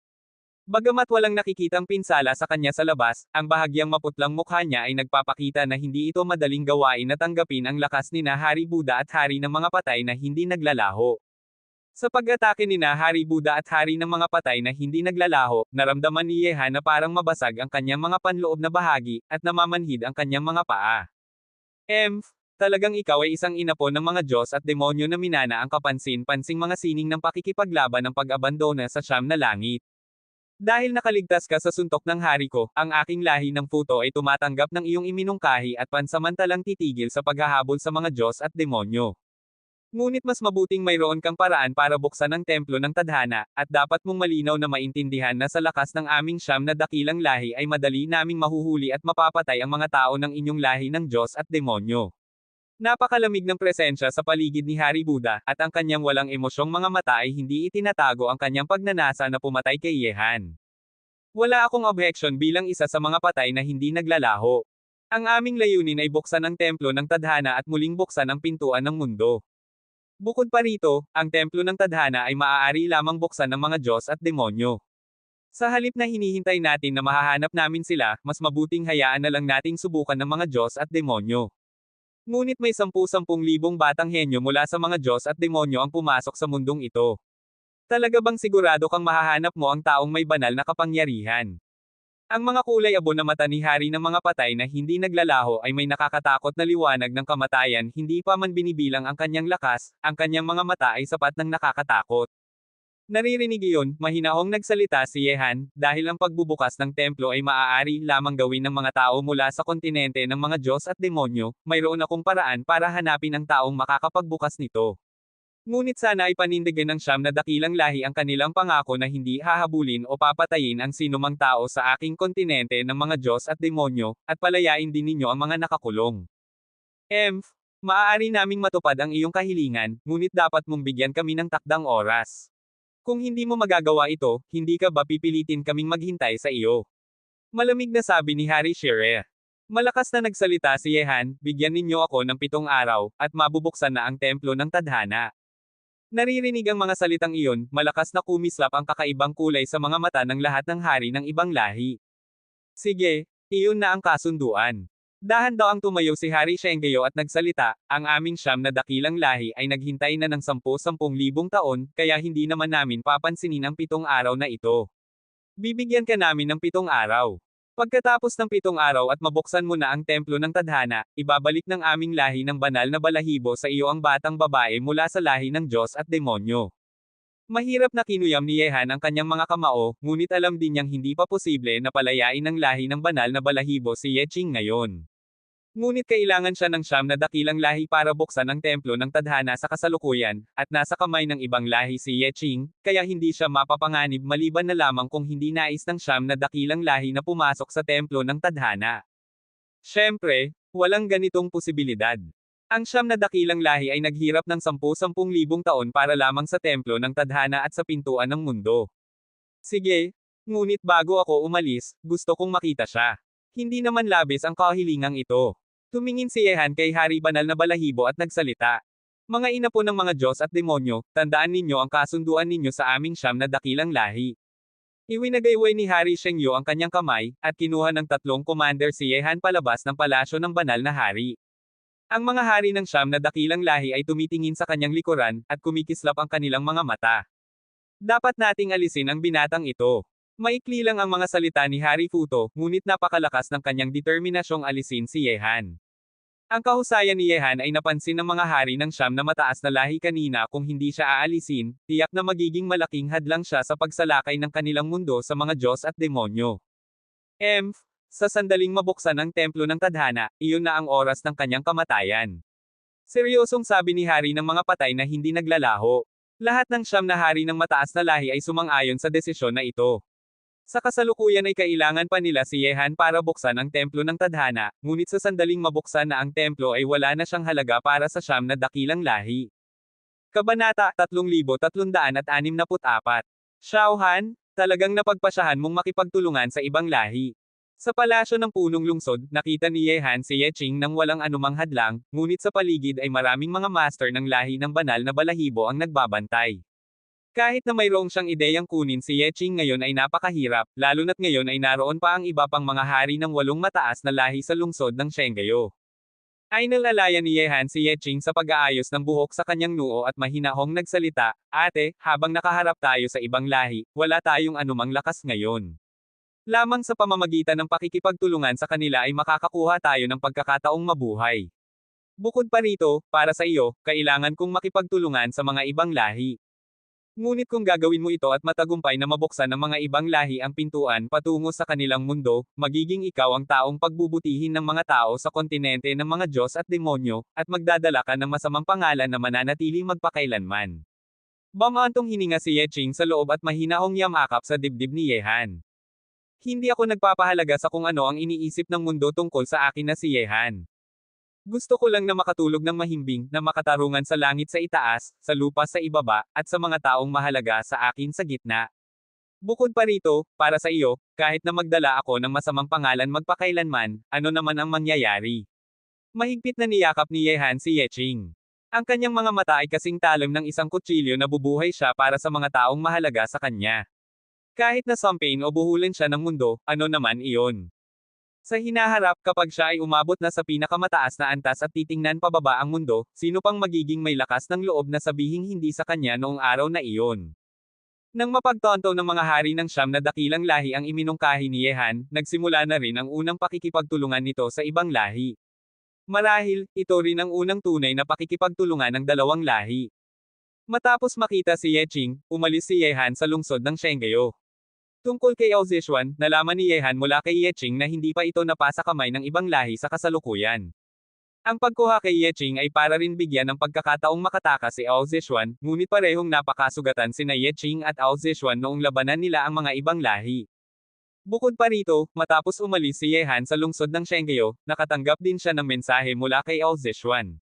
Bagamat walang nakikitang pinsala sa kanya sa labas, ang bahagyang maputlang mukha niya ay nagpapakita na hindi ito madaling gawain na tanggapin ang lakas ni Hari Buddha at Hari ng mga patay na hindi naglalaho. Sa pag-atake ni Hari Buddha at Hari ng mga patay na hindi naglalaho, naramdaman ni Yehan na parang mabasag ang kanyang mga panloob na bahagi, at namamanhid ang kanyang mga paa. Talagang ikaw ay isang inapo ng mga Diyos at demonyo na minana ang kapansin-pansing mga sining ng pakikipaglaban ng pag-abandona sa siyam na langit. Dahil nakaligtas ka sa suntok ng hari ko, ang aking lahi ng Futo ay tumatanggap ng iyong iminungkahi at pansamantalang titigil sa paghahabol sa mga Diyos at demonyo. Ngunit mas mabuting mayroon kang paraan para buksan ang templo ng tadhana, at dapat mong malinaw na maintindihan na sa lakas ng aming siyam na dakilang lahi ay madali naming mahuhuli at mapapatay ang mga tao ng inyong lahi ng Diyos at demonyo. Napakalamig ng presensya sa paligid ni Hari Buddha, at ang kanyang walang emosyong mga mata ay hindi itinatago ang kanyang pagnanasa na pumatay kay Yehan. Wala akong objection bilang isa sa mga patay na hindi naglalaho. Ang aming layunin ay buksan ang templo ng tadhana at muling buksan ang pintuan ng mundo. Bukod pa rito, ang templo ng tadhana ay maaari lamang buksan ng mga Diyos at demonyo. Sa halip na hinihintay natin na mahahanap namin sila, mas mabuting hayaan na lang nating subukan ng mga Diyos at demonyo. Ngunit may 10,000 batang henyo mula sa mga Diyos at demonyo ang pumasok sa mundong ito. Talaga bang sigurado kang mahahanap mo ang taong may banal na kapangyarihan? Ang mga kulay abo na mata ni hari ng mga patay na hindi naglalaho ay may nakakatakot na liwanag ng kamatayan, hindi pa man binibilang ang kanyang lakas, ang kanyang mga mata ay sapat ng nakakatakot. Naririnig iyon, mahinahong nagsalita si Yehan, dahil ang pagbubukas ng templo ay maaari lamang gawin ng mga tao mula sa kontinente ng mga Diyos at demonyo, mayroon akong paraan para hanapin ang taong makakapagbukas nito. Ngunit sana ay panindigan ng siyam na dakilang lahi ang kanilang pangako na hindi hahabulin o papatayin ang sinumang tao sa aking kontinente ng mga Diyos at demonyo, at palayain din ninyo ang mga nakakulong. Maaari naming matupad ang iyong kahilingan, ngunit dapat mong bigyan kami ng takdang oras. Kung hindi mo magagawa ito, hindi ka ba pipilitin kaming maghintay sa iyo? Malamig na sabi ni Hari Shire. Malakas na nagsalita si Yehan, bigyan ninyo ako ng 7 araw, at mabubuksan na ang templo ng tadhana. Naririnig ang mga salitang iyon, malakas na kumislap ang kakaibang kulay sa mga mata ng lahat ng hari ng ibang lahi. Sige, iyon na ang kasunduan. Dahan daw ang tumayo si Hari Shenggeyo at nagsalita, ang aming siyam na dakilang lahi ay naghintay na ng 10,000 taon, kaya hindi naman namin papansinin ang 7 araw na ito. Bibigyan ka namin ng 7 araw. Pagkatapos ng 7 araw at mabuksan mo na ang templo ng tadhana, ibabalik ng aming lahi ng banal na balahibo sa iyo ang batang babae mula sa lahi ng Diyos at demonyo. Mahirap na kinuyam ni Yehan ang kanyang mga kamao, ngunit alam din niyang hindi pa posible na palayain ng lahi ng banal na balahibo si Yeching ngayon. Ngunit kailangan siya ng siyam na dakilang lahi para buksan ang templo ng tadhana sa kasalukuyan, at nasa kamay ng ibang lahi si Yeching, kaya hindi siya mapapanganib maliban na lamang kung hindi nais ng siyam na dakilang lahi na pumasok sa templo ng tadhana. Siyempre, walang ganitong posibilidad. Ang siyam na dakilang lahi ay naghirap ng 10,000 taon para lamang sa templo ng tadhana at sa pintuan ng mundo. Sige, ngunit bago ako umalis, gusto kong makita siya. Hindi naman labis ang kahilingang ito. Tumingin si Yehan kay Hari Banal na Balahibo at nagsalita. Mga inapo ng mga Diyos at demonyo, tandaan ninyo ang kasunduan ninyo sa aming siyam na dakilang lahi. Iwinagayway ni Hari Shengyo ang kanyang kamay, at kinuha ng 3 commander si Yehan palabas ng palasyo ng banal na hari. Ang mga hari ng siyam na dakilang lahi ay tumitingin sa kanyang likuran, at kumikislap ang kanilang mga mata. Dapat nating alisin ang binatang ito. Maikli lang ang mga salita ni Hari Futo, ngunit napakalakas ng kanyang determinasyong alisin si Yehan. Ang kahusayan ni Yehan ay napansin ng mga hari ng siyam na mataas na lahi kanina, kung hindi siya aalisin, tiyak na magiging malaking hadlang siya sa pagsalakay ng kanilang mundo sa mga Diyos at demonyo. Sa sandaling mabuksan ang templo ng tadhana, iyon na ang oras ng kanyang kamatayan. Seryosong sabi ni Hari ng mga patay na hindi naglalaho. Lahat ng siyam na hari ng mataas na lahi ay sumang-ayon sa desisyon na ito. Sa kasalukuyan ay kailangan pa nila si Yehan para buksan ang templo ng tadhana, ngunit sa sandaling mabuksan na ang templo ay wala na siyang halaga para sa siyam na dakilang lahi. Kabanata 3364. Xiaohan, talagang napagpasyahan mong makipagtulungan sa ibang lahi. Sa palasyo ng punong lungsod, nakita ni Yehan si Yeching nang walang anumang hadlang, ngunit sa paligid ay maraming mga master ng lahi ng banal na balahibo ang nagbabantay. Kahit na mayroong siyang ideyang kunin si Yeching ngayon ay napakahirap, lalo na't ngayon ay naroon pa ang iba pang mga hari ng 8 mataas na lahi sa lungsod ng Shenggayo. Ay nalalaya ni Yehan si Yeching sa pag-aayos ng buhok sa kanyang noo at mahinahong nagsalita, ate, habang nakaharap tayo sa ibang lahi, wala tayong anumang lakas ngayon. Lamang sa pamamagitan ng pakikipagtulungan sa kanila ay makakakuha tayo ng pagkakataong mabuhay. Bukod pa rito, para sa iyo, kailangan kong makipagtulungan sa mga ibang lahi. Ngunit kung gagawin mo ito at matagumpay na mabuksan ng mga ibang lahi ang pintuan patungo sa kanilang mundo, magiging ikaw ang taong pagbubutihin ng mga tao sa kontinente ng mga Diyos at demonyo, at magdadala ka ng masamang pangalan na mananatiling magpakailanman. Bamantong hininga si Yeching sa loob at mahinahong yamakap sa dibdib ni Yehan. Hindi ako nagpapahalaga sa kung ano ang iniisip ng mundo tungkol sa akin na si Yehan. Gusto ko lang na makatulog ng mahimbing, na makatarungan sa langit sa itaas, sa lupa sa ibaba, at sa mga taong mahalaga sa akin sa gitna. Bukod pa rito, para sa iyo, kahit na magdala ako ng masamang pangalan magpakailanman, ano naman ang mangyayari? Mahigpit na niyakap ni Yehan si Yeching. Ang kanyang mga mata ay kasing talim ng isang kutsilyo na bubuhay siya para sa mga taong mahalaga sa kanya. Kahit na sampain o buhulin siya ng mundo, ano naman iyon? Sa hinaharap kapag siya ay umabot na sa pinakamataas na antas at titingnan pababa ang mundo, sino pang magiging may lakas ng loob na sabihing hindi sa kanya noong araw na iyon? Nang mapagtanto ng mga hari ng Siyam na dakilang lahi ang iminungkahi ni Yehan, nagsimula na rin ang unang pakikipagtulungan nito sa ibang lahi. Marahil, ito rin ang unang tunay na pakikipagtulungan ng dalawang lahi. Matapos makita si Yeqing, umalis si Yehan sa lungsod ng Shengeo. Tungkol kay Ao Zishuan, nalaman ni Yehan mula kay Yeqing na hindi pa ito napasa kamay ng ibang lahi sa kasalukuyan. Ang pagkuha kay Yeqing ay para rin bigyan ng pagkakataong makatakas si Ao Zishuan, ngunit parehong napakasugatan sina Yeqing at Ao Zishuan noong labanan nila ang mga ibang lahi. Bukod pa rito, matapos umalis si Yehan sa lungsod ng Shengeo, nakatanggap din siya ng mensahe mula kay Ao Zishuan.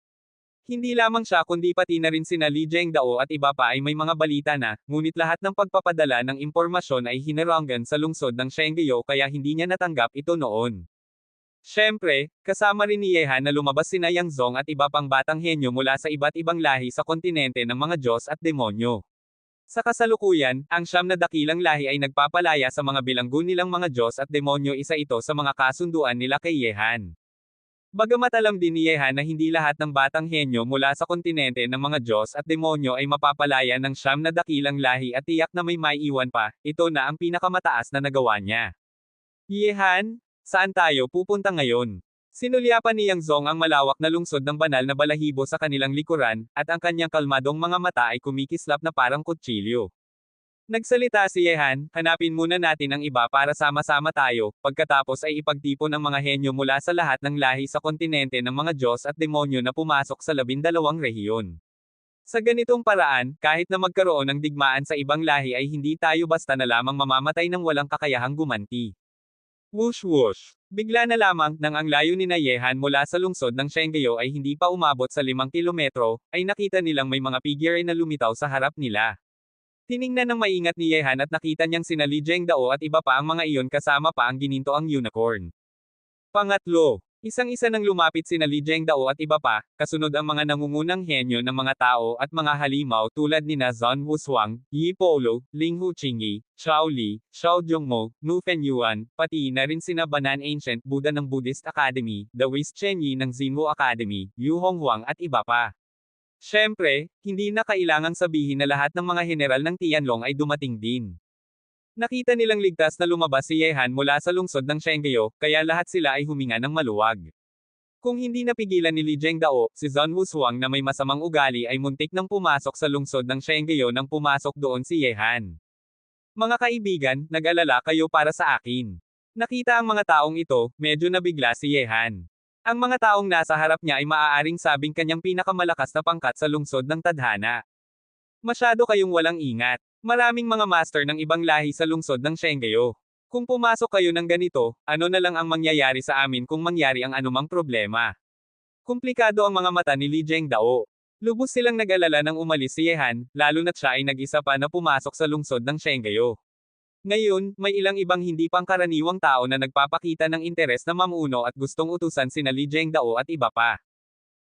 Hindi lamang siya kundi pati na rin sina Li Zhengdao at iba pa ay may mga balita na, ngunit lahat ng pagpapadala ng impormasyon ay hinaranggan sa lungsod ng Shengeo kaya hindi niya natanggap ito noon. Siyempre, kasama rin ni Yehan na lumabas sina Yang Zong at iba pang batang henyo mula sa iba't ibang lahi sa kontinente ng mga Diyos at demonyo. Sa kasalukuyan, ang Siyam na dakilang lahi ay nagpapalaya sa mga bilanggo nilang mga Diyos at demonyo, isa ito sa mga kasunduan nila kay Yehan. Bagamat alam din ni Yehan na hindi lahat ng batang henyo mula sa kontinente ng mga Diyos at demonyo ay mapapalaya ng Siyam na dakilang lahi at tiyak na may maiiwan pa, ito na ang pinakamataas na nagawa niya. Yehan, saan tayo pupunta ngayon? Sinulyapan ni Yang Zong ang malawak na lungsod ng banal na balahibo sa kanilang likuran, at ang kanyang kalmadong mga mata ay kumikislap na parang kutsilyo. Nagsalita si Yehan, hanapin muna natin ang iba para sama-sama tayo, pagkatapos ay ipagtipon ang mga henyo mula sa lahat ng lahi sa kontinente ng mga Diyos at demonyo na pumasok sa 12 rehiyon. Sa ganitong paraan, kahit na magkaroon ng digmaan sa ibang lahi ay hindi tayo basta na lamang mamamatay ng walang kakayahang gumanti. Whoosh whoosh. Bigla na lamang, nang ang layo ni Yehan mula sa lungsod ng Shengeo ay hindi pa umabot sa 5 kilometro, ay nakita nilang may mga figure na lumitaw sa harap nila. Tiningnan ng maingat ni Yehan at nakita niyang sina Li Zhengdao at iba pa ang mga iyon kasama pa ang ginintoang unicorn. Pangatlo, isang-isa nang lumapit sina Li Zhengdao at iba pa, kasunod ang mga nangungunang henyo ng mga tao at mga halimaw tulad nina Zhang Wushuang, Yi Polo, Ling Huqingyi, Xiao Li, Xiao Zhongmo, Nu Fenyuan, pati na rin sina Banan Ancient Buddha ng Buddhist Academy, The Wis Chenyi ng Xinwu Academy, Yu Honghuang at iba pa. Siyempre, hindi na kailangang sabihin na lahat ng mga general ng Tianlong ay dumating din. Nakita nilang ligtas na lumabas si Yehan mula sa lungsod ng Shengeo, kaya lahat sila ay huminga ng maluwag. Kung hindi napigilan ni Li Zhengdao, si Zhang Wushuang na may masamang ugali ay muntik nang pumasok sa lungsod ng Shengeo nang pumasok doon si Yehan. Mga kaibigan, nag-alala kayo para sa akin. Nakita ang mga taong ito, medyo nabigla si Yehan. Ang mga taong nasa harap niya ay maaaring sabing kanyang pinakamalakas na pangkat sa lungsod ng tadhana. Masyado kayong walang ingat. Maraming mga master ng ibang lahi sa lungsod ng Shengeo. Kung pumasok kayo ng ganito, ano na lang ang mangyayari sa amin kung mangyari ang anumang problema? Komplikado ang mga mata ni Li Zhengdao. Lubos silang nag-alala nang umalis si Yehan, lalo na't siya ay nag-isa pa na pumasok sa lungsod ng Shengeo. Ngayon, may ilang ibang hindi pangkaraniwang tao na nagpapakita ng interes na mamuno at gustong utusan sina Li Zhengdao at iba pa.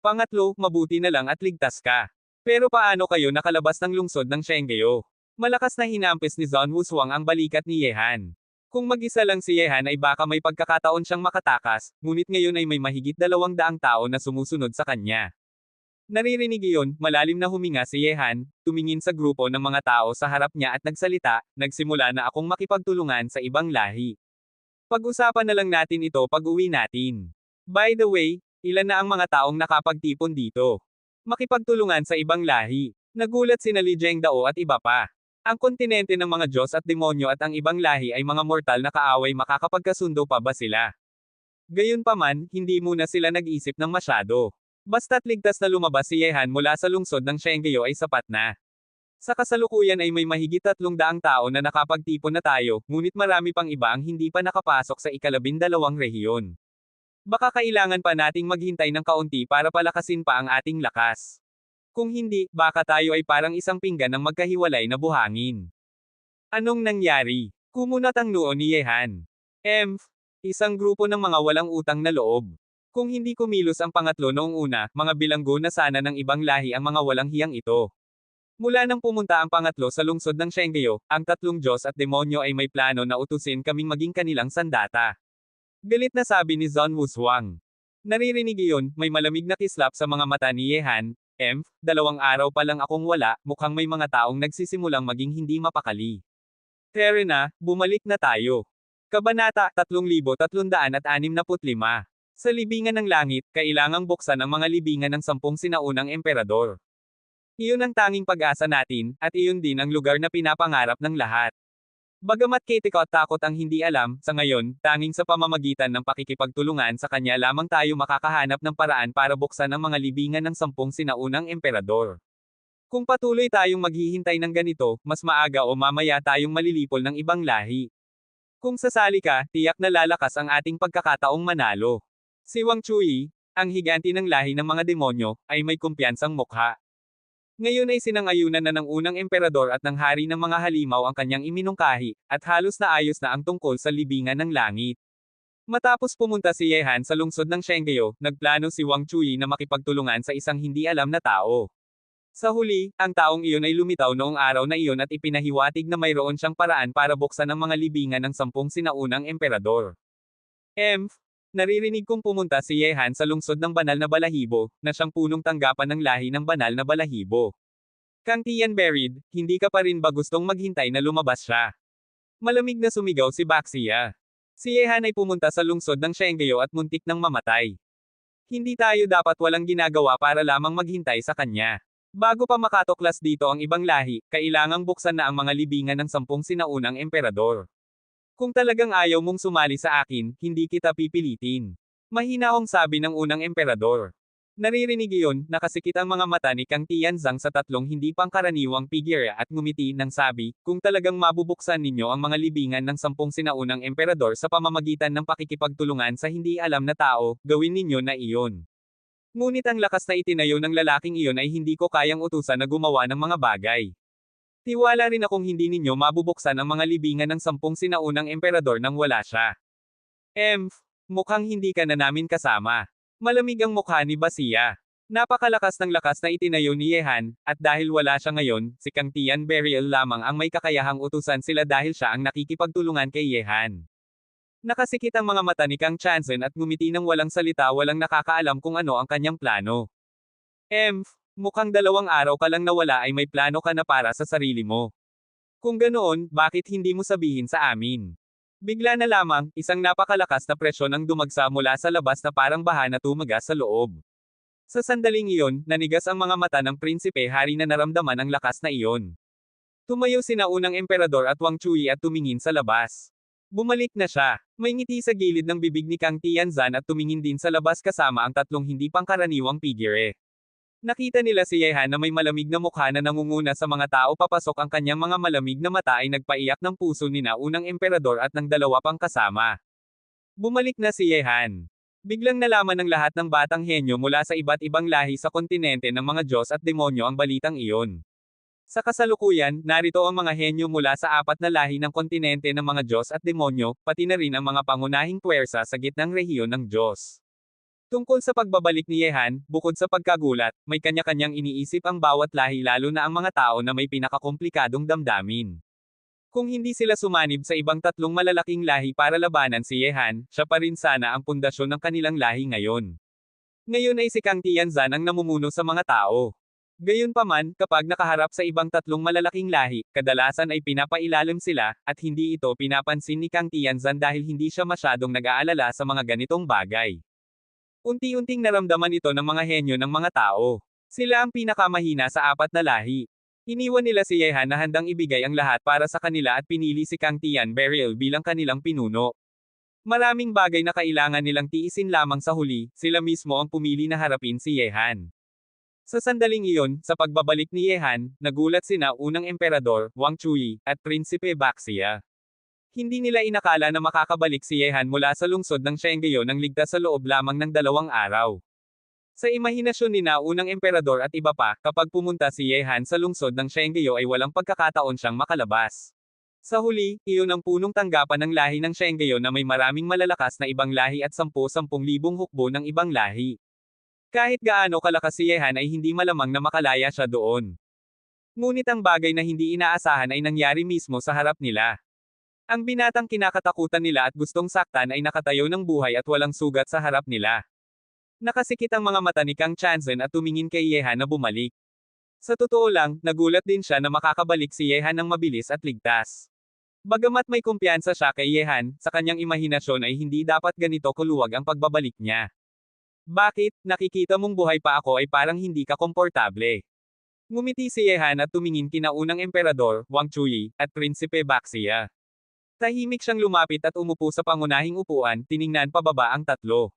Pangatlo, mabuti na lang at ligtas ka. Pero paano kayo nakalabas ng lungsod ng Shengeo? Malakas na hinampis ni Zhang Wushuang ang balikat ni Yehan. Kung mag-isa lang si Yehan ay baka may pagkakataon siyang makatakas, ngunit ngayon ay may mahigit 200 tao na sumusunod sa kanya. Naririnig iyon, malalim na huminga si Yehan, tumingin sa grupo ng mga tao sa harap niya at nagsalita, nagsimula na akong makipagtulungan sa ibang lahi. Pag-usapan na lang natin ito pag-uwi natin. By the way, ilan na ang mga taong nakapagtipon dito? Makipagtulungan sa ibang lahi. Nagulat sina Li Zhengdao at iba pa. Ang kontinente ng mga Diyos at demonyo at ang ibang lahi ay mga mortal na kaaway, makakapagkasundo pa ba sila? Gayunpaman, hindi muna sila nag-isip ng masyado. Basta't ligtas na lumabas si Yehan mula sa lungsod ng Shengeo ay sapat na. Sa kasalukuyan ay may mahigit 300 tao na nakapagtipon na tayo, ngunit marami pang iba ang hindi pa nakapasok sa ika-12 rehiyon. Baka kailangan pa nating maghintay ng kaunti para palakasin pa ang ating lakas. Kung hindi, baka tayo ay parang isang pinggan ng magkahiwalay na buhangin. Anong nangyari? Kumunat ang noo ni Yehan. Isang grupo ng mga walang utang na loob. Kung hindi kumilos ang pangatlo noong una, mga bilanggo na sana ng ibang lahi ang mga walang hiyang ito. Mula nang pumunta ang pangatlo sa lungsod ng Shengeo, ang tatlong Diyos at demonyo ay may plano na utusin kaming maging kanilang sandata. Galit na sabi ni Zhang Wushuang. Naririnig iyon, may malamig na kislap sa mga mata ni Yehan. 2 araw pa lang akong wala, mukhang may mga taong nagsisimulang maging hindi mapakali. Tere na, bumalik na tayo. Kabanata 3365. Sa libingan ng langit, kailangang buksan ang mga libingan ng 10 sinaunang emperador. Iyon ang tanging pag-asa natin, at iyon din ang lugar na pinapangarap ng lahat. Bagamat takot ang hindi alam, sa ngayon, tanging sa pamamagitan ng pakikipagtulungan sa kanya lamang tayo makakahanap ng paraan para buksan ang mga libingan ng 10 sinaunang emperador. Kung patuloy tayong maghihintay ng ganito, mas maaga o mamaya tayong malilipol ng ibang lahi. Kung sasali ka, tiyak na lalakas ang ating pagkakataong manalo. Si Wang Chui, ang higanti ng lahi ng mga demonyo, ay may kumpiyansang mukha. Ngayon ay sinangayunan na ng unang emperador at ng hari ng mga halimaw ang kanyang iminungkahi, at halos naayos na ang tungkol sa libingan ng langit. Matapos pumunta si Yehan sa lungsod ng Shengyo, nagplano si Wang Chui na makipagtulungan sa isang hindi alam na tao. Sa huli, ang taong iyon ay lumitaw noong araw na iyon at ipinahiwatig na mayroon siyang paraan para buksan ang mga libingan ng 10 sinaunang emperador. Naririnig kong pumunta si Yehan sa lungsod ng banal na balahibo, na siyang punong tanggapan ng lahi ng banal na balahibo. Kang Tianberid, hindi ka pa rin ba gustong maghintay na lumabas siya? Malamig na sumigaw si Baxia. Si Yehan ay pumunta sa lungsod ng Shengyo at muntik nang mamatay. Hindi tayo dapat walang ginagawa para lamang maghintay sa kanya. Bago pa makatuklas dito ang ibang lahi, kailangang buksan na ang mga libingan ng 10 sinaunang emperador. Kung talagang ayaw mong sumali sa akin, hindi kita pipilitin. Mahinahong sabi ng unang emperador. Naririnig iyon, nakasikit ang mga mata ni Kang Tianzang sa tatlong hindi pangkaraniwang figure at ngumiti nang sabi, kung talagang mabubuksan ninyo ang mga libingan ng 10 sinaunang emperador sa pamamagitan ng pakikipagtulungan sa hindi alam na tao, gawin ninyo na iyon. Ngunit ang lakas na itinayo ng lalaking iyon ay hindi ko kayang utusan na gumawa ng mga bagay. Tiwala rin akong hindi ninyo mabubuksan ang mga libingan ng 10 sinaunang emperador nang wala siya. Mukhang hindi ka na namin kasama. Malamig ang mukha ni Baxia. Napakalakas ng lakas na itinayo ni Yehan, at dahil wala siya ngayon, si Kang Tianberid lamang ang may kakayahang utusan sila dahil siya ang nakikipagtulungan kay Yehan. Nakasikit ang mga mata ni Kang Chanzen at ngumiti ng walang salita, walang nakakaalam kung ano ang kanyang plano. Mukhang 2 araw ka lang nawala ay may plano ka na para sa sarili mo. Kung ganoon, bakit hindi mo sabihin sa amin? Bigla na lamang, isang napakalakas na presyon ang dumagsa mula sa labas na parang baha na tumagas sa loob. Sa sandaling iyon, nanigas ang mga mata ng prinsipe hari na naramdaman ang lakas na iyon. Tumayo sina unang emperador at Wang Chui at tumingin sa labas. Bumalik na siya. May ngiti sa gilid ng bibig ni Kang Tianzan at tumingin din sa labas kasama ang tatlong hindi pangkaraniwang figure. Nakita nila si Yehan na may malamig na mukha na nangunguna sa mga tao, papasok ang kanyang mga malamig na mata ay nagpaiyak ng puso ni na unang emperador at ng 2 pang kasama. Bumalik na si Yehan. Biglang nalaman ng lahat ng batang henyo mula sa iba't ibang lahi sa kontinente ng mga Diyos at demonyo ang balitang iyon. Sa kasalukuyan, narito ang mga henyo mula sa 4 na lahi ng kontinente ng mga Diyos at demonyo, pati na rin ang mga pangunahing puwersa sa gitnang rehiyon ng Diyos. Tungkol sa pagbabalik ni Yehan, bukod sa pagkagulat, may kanya-kanyang iniisip ang bawat lahi, lalo na ang mga tao na may pinakakomplikadong damdamin. Kung hindi sila sumanib sa ibang 3 malalaking lahi para labanan si Yehan, siya pa rin sana ang pundasyon ng kanilang lahi ngayon. Ngayon ay si Kang Tianzan ang namumuno sa mga tao. Gayunpaman, kapag nakaharap sa ibang 3 malalaking lahi, kadalasan ay pinapailalim sila, at hindi ito pinapansin ni Kang Tianzan dahil hindi siya masyadong nag-aalala sa mga ganitong bagay. Unti-unting naramdaman ito ng mga henyo ng mga tao. Sila ang pinakamahina sa 4 na lahi. Iniwan nila si Yehan na handang ibigay ang lahat para sa kanila at pinili si Kang Tianberid bilang kanilang pinuno. Maraming bagay na kailangan nilang tiisin lamang sa huli, sila mismo ang pumili na harapin si Yehan. Sa sandaling iyon, sa pagbabalik ni Yehan, nagulat sina unang emperador, Wang Chui, at Prinsipe Baxia. Hindi nila inakala na makakabalik si Yehan mula sa lungsod ng Shengyo nang ligtas sa loob lamang ng 2 araw. Sa imahinasyon ni na unang emperador at iba pa, kapag pumunta si Yehan sa lungsod ng Shengyo ay walang pagkakataon siyang makalabas. Sa huli, iyon ang punong tanggapan ng lahi ng Shengyo na may maraming malalakas na ibang lahi at 10,000 hukbo ng ibang lahi. Kahit gaano kalakas si Yehan ay hindi malamang na makalaya siya doon. Ngunit ang bagay na hindi inaasahan ay nangyari mismo sa harap nila. Ang binatang kinakatakutan nila at gustong saktan ay nakatayo ng buhay at walang sugat sa harap nila. Nakasikit ang mga mata ni Kang Chanzen at tumingin kay Yehan na bumalik. Sa totoo lang, nagulat din siya na makakabalik si Yehan ng mabilis at ligtas. Bagamat may kumpiyansa siya kay Yehan, sa kanyang imahinasyon ay hindi dapat ganito kuluwag ang pagbabalik niya. Bakit, nakikita mong buhay pa ako ay parang hindi ka komportable? Ngumiti si Yehan at tumingin kina unang emperador, Wang Chuyi, at Prinsipe Baxia. Tahimik siyang lumapit at umupo sa pangunahing upuan, tiningnan pababa ang tatlo.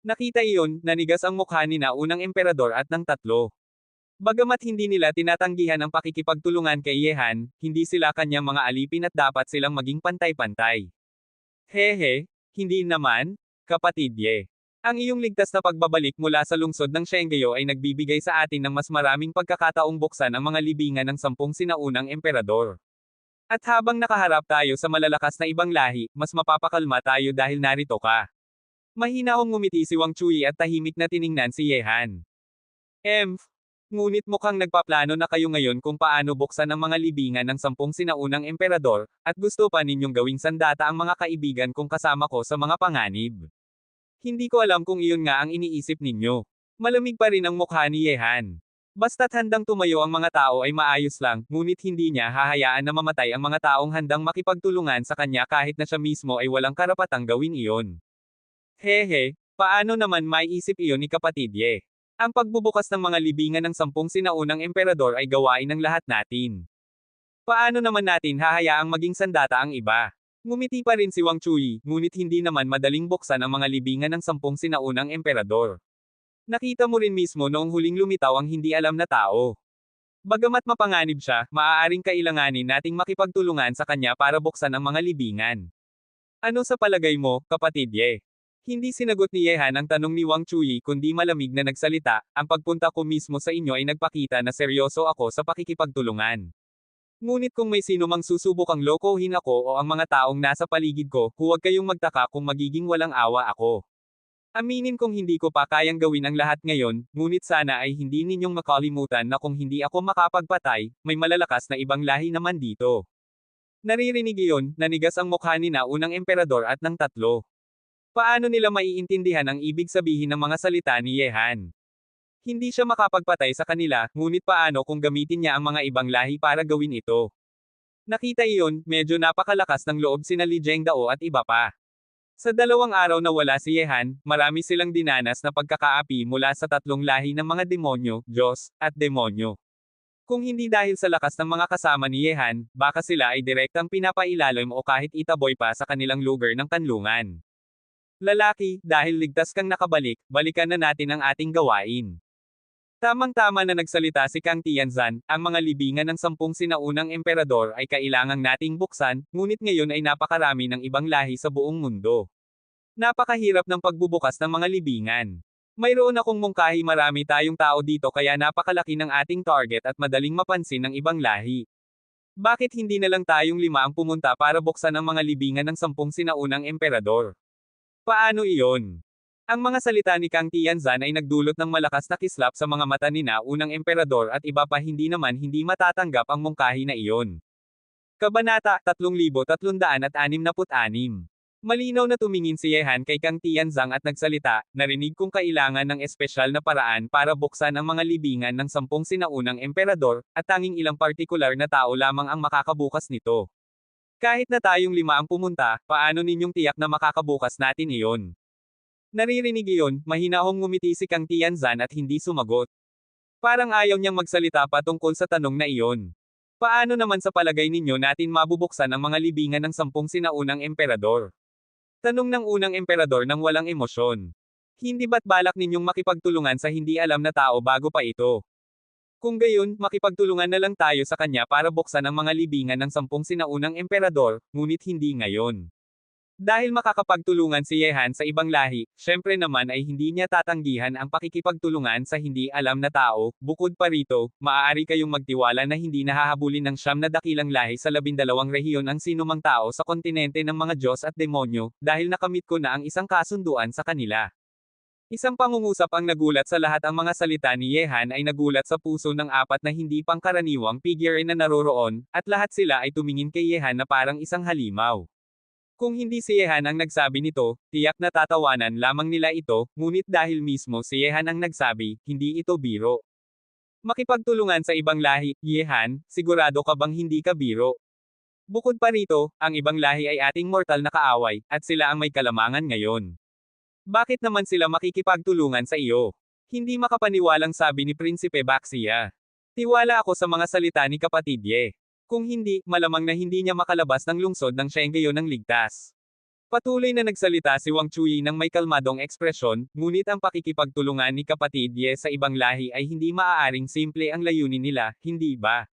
Nakita iyon, nanigas ang mukha ni na unang emperador at ng tatlo. Bagamat hindi nila tinatanggihan ang pakikipagtulungan kay Yehan, hindi sila kanyang mga alipin at dapat silang maging pantay-pantay. Hehe, hindi naman, kapatid Ye. Ang iyong ligtas na pagbabalik mula sa lungsod ng Shengyo ay nagbibigay sa atin ng mas maraming pagkakataong buksan ang mga libingan ng 10 sinaunang emperador. At habang nakaharap tayo sa malalakas na ibang lahi, mas mapapakalma tayo dahil narito ka. Mahinahong ngumiti si Wang Chuyi at tahimik na tiningnan si Yehan. Ngunit mukhang nagpaplano na kayo ngayon kung paano buksan ang mga libingan ng 10 sinaunang emperador, at gusto pa ninyong gawing sandata ang mga kaibigan kong kasama ko sa mga panganib. Hindi ko alam kung iyon nga ang iniisip ninyo. Malamig pa rin ang mukha ni Yehan. Basta't handang tumayo ang mga tao ay maayos lang, ngunit hindi niya hahayaan na mamatay ang mga taong handang makipagtulungan sa kanya kahit na siya mismo ay walang karapatang gawin iyon. Hehe, paano naman maiisip iyon ni kapatid Ye? Ang pagbubukas ng mga libingan ng 10 sinaunang emperador ay gawain ng lahat natin. Paano naman natin hahayaang maging sandata ang iba? Ngumiti pa rin si Wang Chuyi, ngunit hindi naman madaling buksan ang mga libingan ng 10 sinaunang emperador. Nakita mo rin mismo noong huling lumitaw ang hindi alam na tao. Bagamat mapanganib siya, maaaring kailanganin nating makipagtulungan sa kanya para buksan ang mga libingan. Ano sa palagay mo, kapatid Ye? Hindi sinagot ni Yehan ang tanong ni Wang Chuyi kundi malamig na nagsalita, ang pagpunta ko mismo sa inyo ay nagpakita na seryoso ako sa pakikipagtulungan. Ngunit kung may sino mang susubukang lokohin ako o ang mga taong nasa paligid ko, huwag kayong magtaka kung magiging walang awa ako. Aminin kong hindi ko pa kayang gawin ang lahat ngayon, ngunit sana ay hindi ninyong makalimutan na kung hindi ako makapagpatay, may malalakas na ibang lahi naman dito. Naririnig iyon, nanigas ang mukha ni na unang emperador at ng tatlo. Paano nila maiintindihan ang ibig sabihin ng mga salita ni Yehan? Hindi siya makapagpatay sa kanila, ngunit paano kung gamitin niya ang mga ibang lahi para gawin ito? Nakita iyon, medyo napakalakas ng loob sina Li Zhengdao at iba pa. Sa 2 araw na wala si Yehan, marami silang dinanas na pagkakaapi mula sa 3 lahi ng mga demonyo, Diyos, at demonyo. Kung hindi dahil sa lakas ng mga kasama ni Yehan, baka sila ay direktang pinapailalim o kahit itaboy pa sa kanilang lugar ng kanlungan. Lalaki, dahil ligtas kang nakabalik, balikan na natin ang ating gawain. Tamang-tama na nagsalita si Kang Tianzan, ang mga libingan ng 10 sinaunang emperador ay kailangang nating buksan, ngunit ngayon ay napakarami ng ibang lahi sa buong mundo. Napakahirap ng pagbubukas ng mga libingan. Mayroon akong mungkahi marami tayong tao dito kaya napakalaki ng ating target at madaling mapansin ng ibang lahi. Bakit hindi na lang tayong 5 ang pumunta para buksan ang mga libingan ng 10 sinaunang emperador? Paano iyon? Ang mga salita ni Kang Tianzan ay nagdulot ng malakas na kislap sa mga mata ni na unang emperador at iba pa hindi matatanggap ang mungkahi na iyon. Kabanata 3366. Malinaw na tumingin si Yehan kay Kang Tianzan at nagsalita, narinig kong kailangan ng espesyal na paraan para buksan ang mga libingan ng 10 sinaunang emperador, at tanging ilang partikular na tao lamang ang makakabukas nito. Kahit na tayong 5 ang pumunta, paano ninyong tiyak na makakabukas natin iyon? Naririnig iyon, mahinahong ngumiti si Kang Tianzan at hindi sumagot. Parang ayaw niyang magsalita patungkol sa tanong na iyon. Paano naman sa palagay ninyo natin mabubuksan ang mga libingan ng 10 sinaunang emperador? Tanong ng unang emperador nang walang emosyon. Hindi ba't balak ninyong makipagtulungan sa hindi alam na tao bago pa ito? Kung gayon, makipagtulungan na lang tayo sa kanya para buksan ang mga libingan ng 10 sinaunang emperador, ngunit hindi ngayon. Dahil makakapagtulungan si Yehan sa ibang lahi, syempre naman ay hindi niya tatanggihan ang pakikipagtulungan sa hindi alam na tao, bukod pa rito, maaari kayong magtiwala na hindi nahahabulin ng 9 na dakilang lahi sa 12 rehiyon ang sinumang tao sa kontinente ng mga Diyos at demonyo, dahil nakamit ko na ang isang kasunduan sa kanila. Isang pangungusap ang nagulat sa lahat. Ang mga salita ni Yehan ay nagulat sa puso ng apat na hindi pangkaraniwang figure na naroroon, at lahat sila ay tumingin kay Yehan na parang isang halimaw. Kung hindi si Yehan ang nagsabi nito, tiyak na tatawanan lamang nila ito, ngunit dahil mismo si Yehan ang nagsabi, hindi ito biro. Makipagtulungan sa ibang lahi, Yehan, sigurado ka bang hindi ka biro? Bukod pa rito, ang ibang lahi ay ating mortal na kaaway, at sila ang may kalamangan ngayon. Bakit naman sila makikipagtulungan sa iyo? Hindi makapaniwalang sabi ni Prinsipe Baxia. Tiwala ako sa mga salita ni kapatid Ye. Kung hindi, malamang na hindi niya makalabas ng lungsod ng Shenggeyo ng ligtas. Patuloy na nagsalita si Wang Chuyi ng may kalmadong ekspresyon, ngunit ang pakikipagtulungan ni kapatid Ye sa ibang lahi ay hindi maaaring simple ang layunin nila, hindi ba?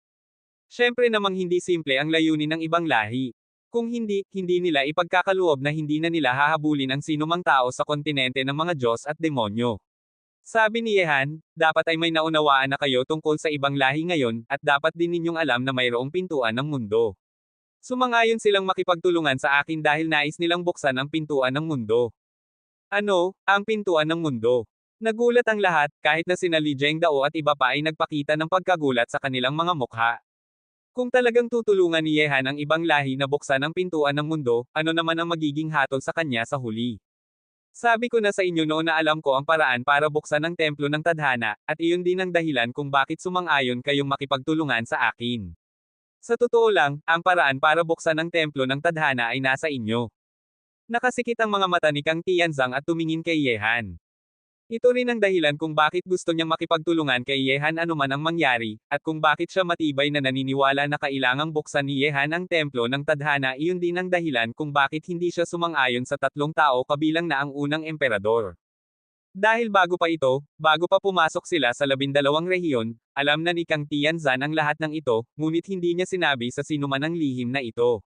Siyempre namang hindi simple ang layunin ng ibang lahi. Kung hindi, hindi nila ipagkakaloob na hindi na nila hahabulin ang sinumang tao sa kontinente ng mga Diyos at demonyo. Sabi ni Yehan, dapat ay may naunawaan na kayo tungkol sa ibang lahi ngayon, at dapat din ninyong alam na mayroong pintuan ng mundo. Sumangayon silang makipagtulungan sa akin dahil nais nilang buksan ang pintuan ng mundo. Ano, ang pintuan ng mundo? Nagulat ang lahat, kahit na sina Li Zhengdao at iba pa ay nagpakita ng pagkagulat sa kanilang mga mukha. Kung talagang tutulungan ni Yehan ang ibang lahi na buksan ang pintuan ng mundo, ano naman ang magiging hatol sa kanya sa huli? Sabi ko na sa inyo noon na alam ko ang paraan para buksan ang templo ng tadhana, at iyon din ang dahilan kung bakit sumang-ayon kayong makipagtulungan sa akin. Sa totoo lang, ang paraan para buksan ang templo ng tadhana ay nasa inyo. Nakasikit ang mga mata ni Kang Tianzang at tumingin kay Yehan. Ito rin ang dahilan kung bakit gusto niyang makipagtulungan kay Yehan anuman ang mangyari, at kung bakit siya matibay na naniniwala na kailangang buksan ni Yehan ang templo ng tadhana. Iyon din ang dahilan kung bakit hindi siya sumang-ayon sa tatlong tao kabilang na ang unang emperador. Dahil bago pa ito, bago pa pumasok sila sa 12 rehiyon, alam na ni Kang Tianzan ang lahat ng ito, ngunit hindi niya sinabi sa sinuman ang lihim na ito.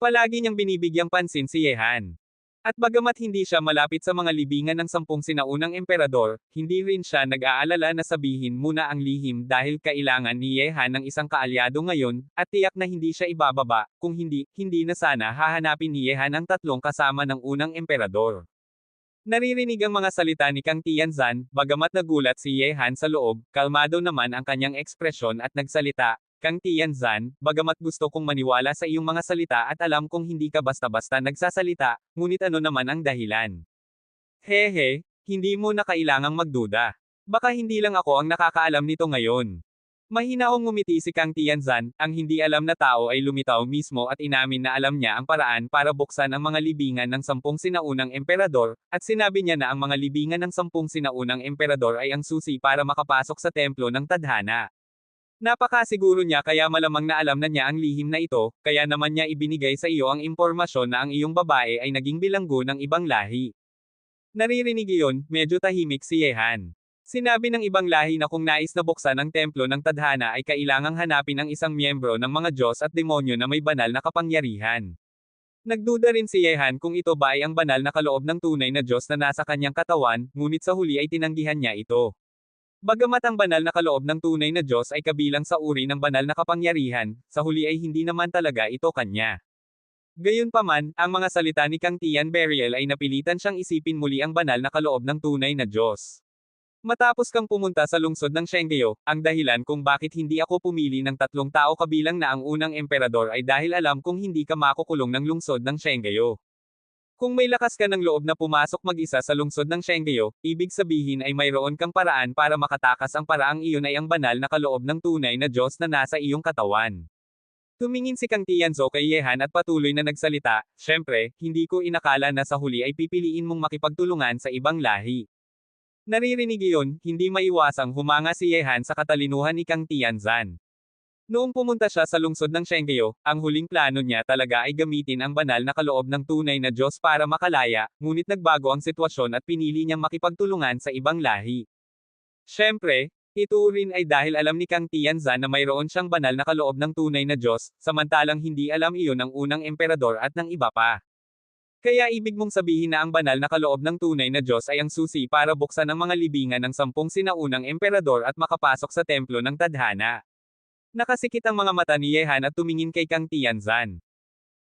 Palagi niyang binibigyang pansin si Yehan. At bagamat hindi siya malapit sa mga libingan ng 10 sinaunang emperador, hindi rin siya nag-aalala na sabihin muna ang lihim dahil kailangan ni Yehan ng isang kaalyado ngayon, at tiyak na hindi siya ibababa, kung hindi, hindi na sana hahanapin ni Yehan ang tatlong kasama ng unang emperador. Naririnig ang mga salita ni Kang Tianzan, bagamat nagulat si Yehan sa loob, kalmado naman ang kanyang ekspresyon at nagsalita, Kang Tianzan, bagamat gusto kong maniwala sa iyong mga salita at alam kong hindi ka basta-basta nagsasalita, ngunit ano naman ang dahilan? Hehe, hindi mo na kailangang magduda. Baka hindi lang ako ang nakakaalam nito ngayon. Mahinaong ngumiti si Kang Tianzan, ang hindi alam na tao ay lumitaw mismo at inamin na alam niya ang paraan para buksan ang mga libingan ng 10 sinaunang emperador, at sinabi niya na ang mga libingan ng 10 sinaunang emperador ay ang susi para makapasok sa templo ng tadhana. Napakasiguro niya kaya malamang na alam na niya ang lihim na ito, kaya naman niya ibinigay sa iyo ang impormasyon na ang iyong babae ay naging bilanggo ng ibang lahi. Naririnig iyon, medyo tahimik si Yehan. Sinabi ng ibang lahi na kung nais na buksan ang templo ng tadhana ay kailangang hanapin ang isang miyembro ng mga Diyos at demonyo na may banal na kapangyarihan. Nagduda rin si Yehan kung ito ba ay ang banal na kaloob ng tunay na Diyos na nasa kanyang katawan, ngunit sa huli ay tinanggihan niya ito. Bagamat ang banal na kaloob ng tunay na Diyos ay kabilang sa uri ng banal na kapangyarihan, sa huli ay hindi naman talaga ito kanya. Gayunpaman, ang mga salita ni Kang Tian Beriel ay napilitan siyang isipin muli ang banal na kaloob ng tunay na Diyos. Matapos kang pumunta sa lungsod ng Shenggeyo, ang dahilan kung bakit hindi ako pumili ng tatlong tao kabilang na ang unang emperador ay dahil alam kong hindi ka makukulong ng lungsod ng Shenggeyo. Kung may lakas ka ng loob na pumasok mag-isa sa lungsod ng Shenggeyo, ibig sabihin ay mayroon kang paraan para makatakas. Ang paraang iyon ay ang banal na kaloob ng tunay na Diyos na nasa iyong katawan. Tumingin si Kang Tianzo kay Yehan at patuloy na nagsalita, syempre, hindi ko inakala na sa huli ay pipiliin mong makipagtulungan sa ibang lahi. Naririnig iyon, hindi maiwasang humanga si Yehan sa katalinuhan ni Kang Tianzan. Noong pumunta siya sa lungsod ng Shenggeyo, ang huling plano niya talaga ay gamitin ang banal na kaloob ng tunay na Diyos para makalaya, ngunit nagbago ang sitwasyon at pinili niyang makipagtulungan sa ibang lahi. Siyempre, ito rin ay dahil alam ni Kang Tianzan na mayroon siyang banal na kaloob ng tunay na Diyos, samantalang hindi alam iyon ng unang emperador at ng iba pa. Kaya ibig mong sabihin na ang banal na kaloob ng tunay na Diyos ay ang susi para buksan ang mga libingan ng 10 sinaunang emperador at makapasok sa templo ng tadhana. Nakasikit ang mga mata ni Yehan at tumingin kay Kang Tianzan.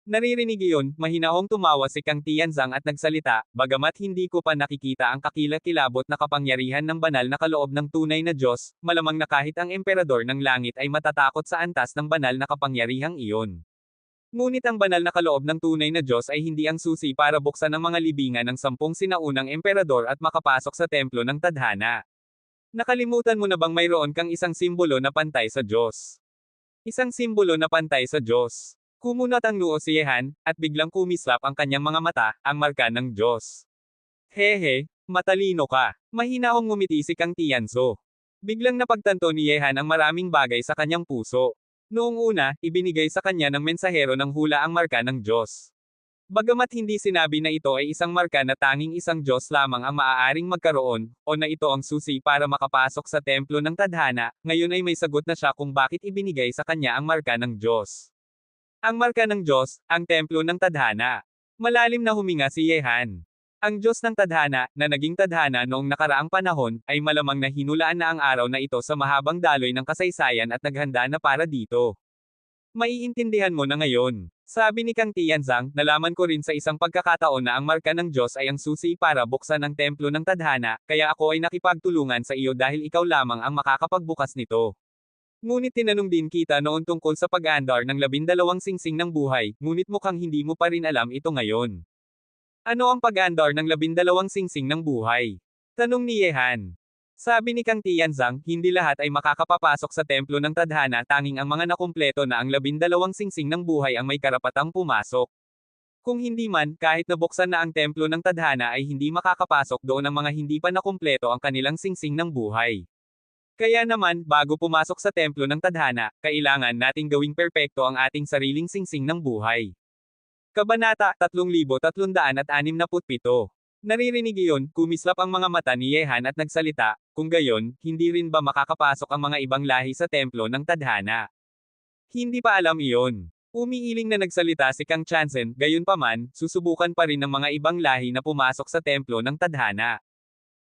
Naririnig iyon, mahinahong tumawa si Kang Tianzang at nagsalita, bagamat hindi ko pa nakikita ang kakilakilabot na kapangyarihan ng banal na kaloob ng tunay na Diyos, malamang na kahit ang emperador ng langit ay matatakot sa antas ng banal na kapangyarihang iyon. Ngunit ang banal na kaloob ng tunay na Diyos ay hindi ang susi para buksan ang mga libingan ng 10 sinaunang emperador at makapasok sa templo ng tadhana. Nakalimutan mo na bang mayroon kang isang simbolo na pantay sa Diyos? Isang simbolo na pantay sa Diyos. Kumunat ang noo si Yehan, at biglang kumislap ang kanyang mga mata, ang marka ng Diyos. Hehe, matalino ka. Mahinahong ngumiti si Kang Tianzo. Biglang napagtanto ni Yehan ang maraming bagay sa kanyang puso. Noong una, ibinigay sa kanya ng mensahero ng hula ang marka ng Diyos. Bagamat hindi sinabi na ito ay isang marka na tanging isang Diyos lamang ang maaaring magkaroon, o na ito ang susi para makapasok sa templo ng tadhana, ngayon ay may sagot na siya kung bakit ibinigay sa kanya ang marka ng Diyos. Ang marka ng Diyos, ang templo ng tadhana. Malalim na huminga si Yehan. Ang Diyos ng tadhana, na naging tadhana noong nakaraang panahon, ay malamang na hinulaan na ang araw na ito sa mahabang daloy ng kasaysayan at naghanda na para dito. Maiintindihan mo na ngayon. Sabi ni Kang Tianzang, nalaman ko rin sa isang pagkakataon na ang marka ng Diyos ay ang susi para buksan ang templo ng tadhana, kaya ako ay nakipagtulungan sa iyo dahil ikaw lamang ang makakapagbukas nito. Ngunit tinanong din kita noon tungkol sa pag-aandar ng 12 singsing ng buhay, ngunit mukhang hindi mo pa rin alam ito ngayon. Ano ang pag-aandar ng 12 singsing ng buhay? Tanong ni Yehan. Sabi ni Kang Tianzang, hindi lahat ay makakapapasok sa templo ng tadhana, tanging ang mga nakumpleto na ang 12 singsing ng buhay ang may karapatang pumasok. Kung hindi man, kahit nabuksan na ang templo ng tadhana ay hindi makakapasok doon ang mga hindi pa nakumpleto ang kanilang singsing ng buhay. Kaya naman, bago pumasok sa templo ng tadhana, kailangan nating gawing perpekto ang ating sariling singsing ng buhay. Kabanata 3367. Naririnig iyon, kumislap ang mga mata ni Yehan at nagsalita, kung gayon, hindi rin ba makakapasok ang mga ibang lahi sa templo ng tadhana? Hindi pa alam iyon. Umiiling na nagsalita si Kang Chanzen, gayunpaman, susubukan pa rin ng mga ibang lahi na pumasok sa templo ng tadhana.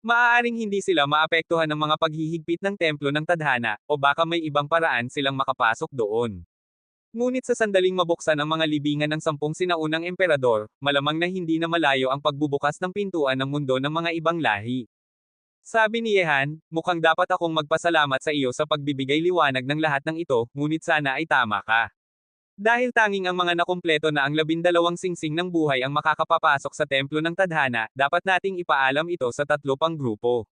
Maaaring hindi sila maapektuhan ng mga paghihigpit ng templo ng tadhana, o baka may ibang paraan silang makapasok doon. Ngunit sa sandaling mabuksan ang mga libingan ng 10 sinaunang emperador, malamang na hindi na malayo ang pagbubukas ng pintuan ng mundo ng mga ibang lahi. Sabi ni Yehan, mukhang dapat akong magpasalamat sa iyo sa pagbibigay liwanag ng lahat ng ito, ngunit sana ay tama ka. Dahil tanging ang mga nakumpleto na ang 12 singsing ng buhay ang makakapapasok sa templo ng tadhana, dapat nating ipaalam ito sa 3 pang grupo.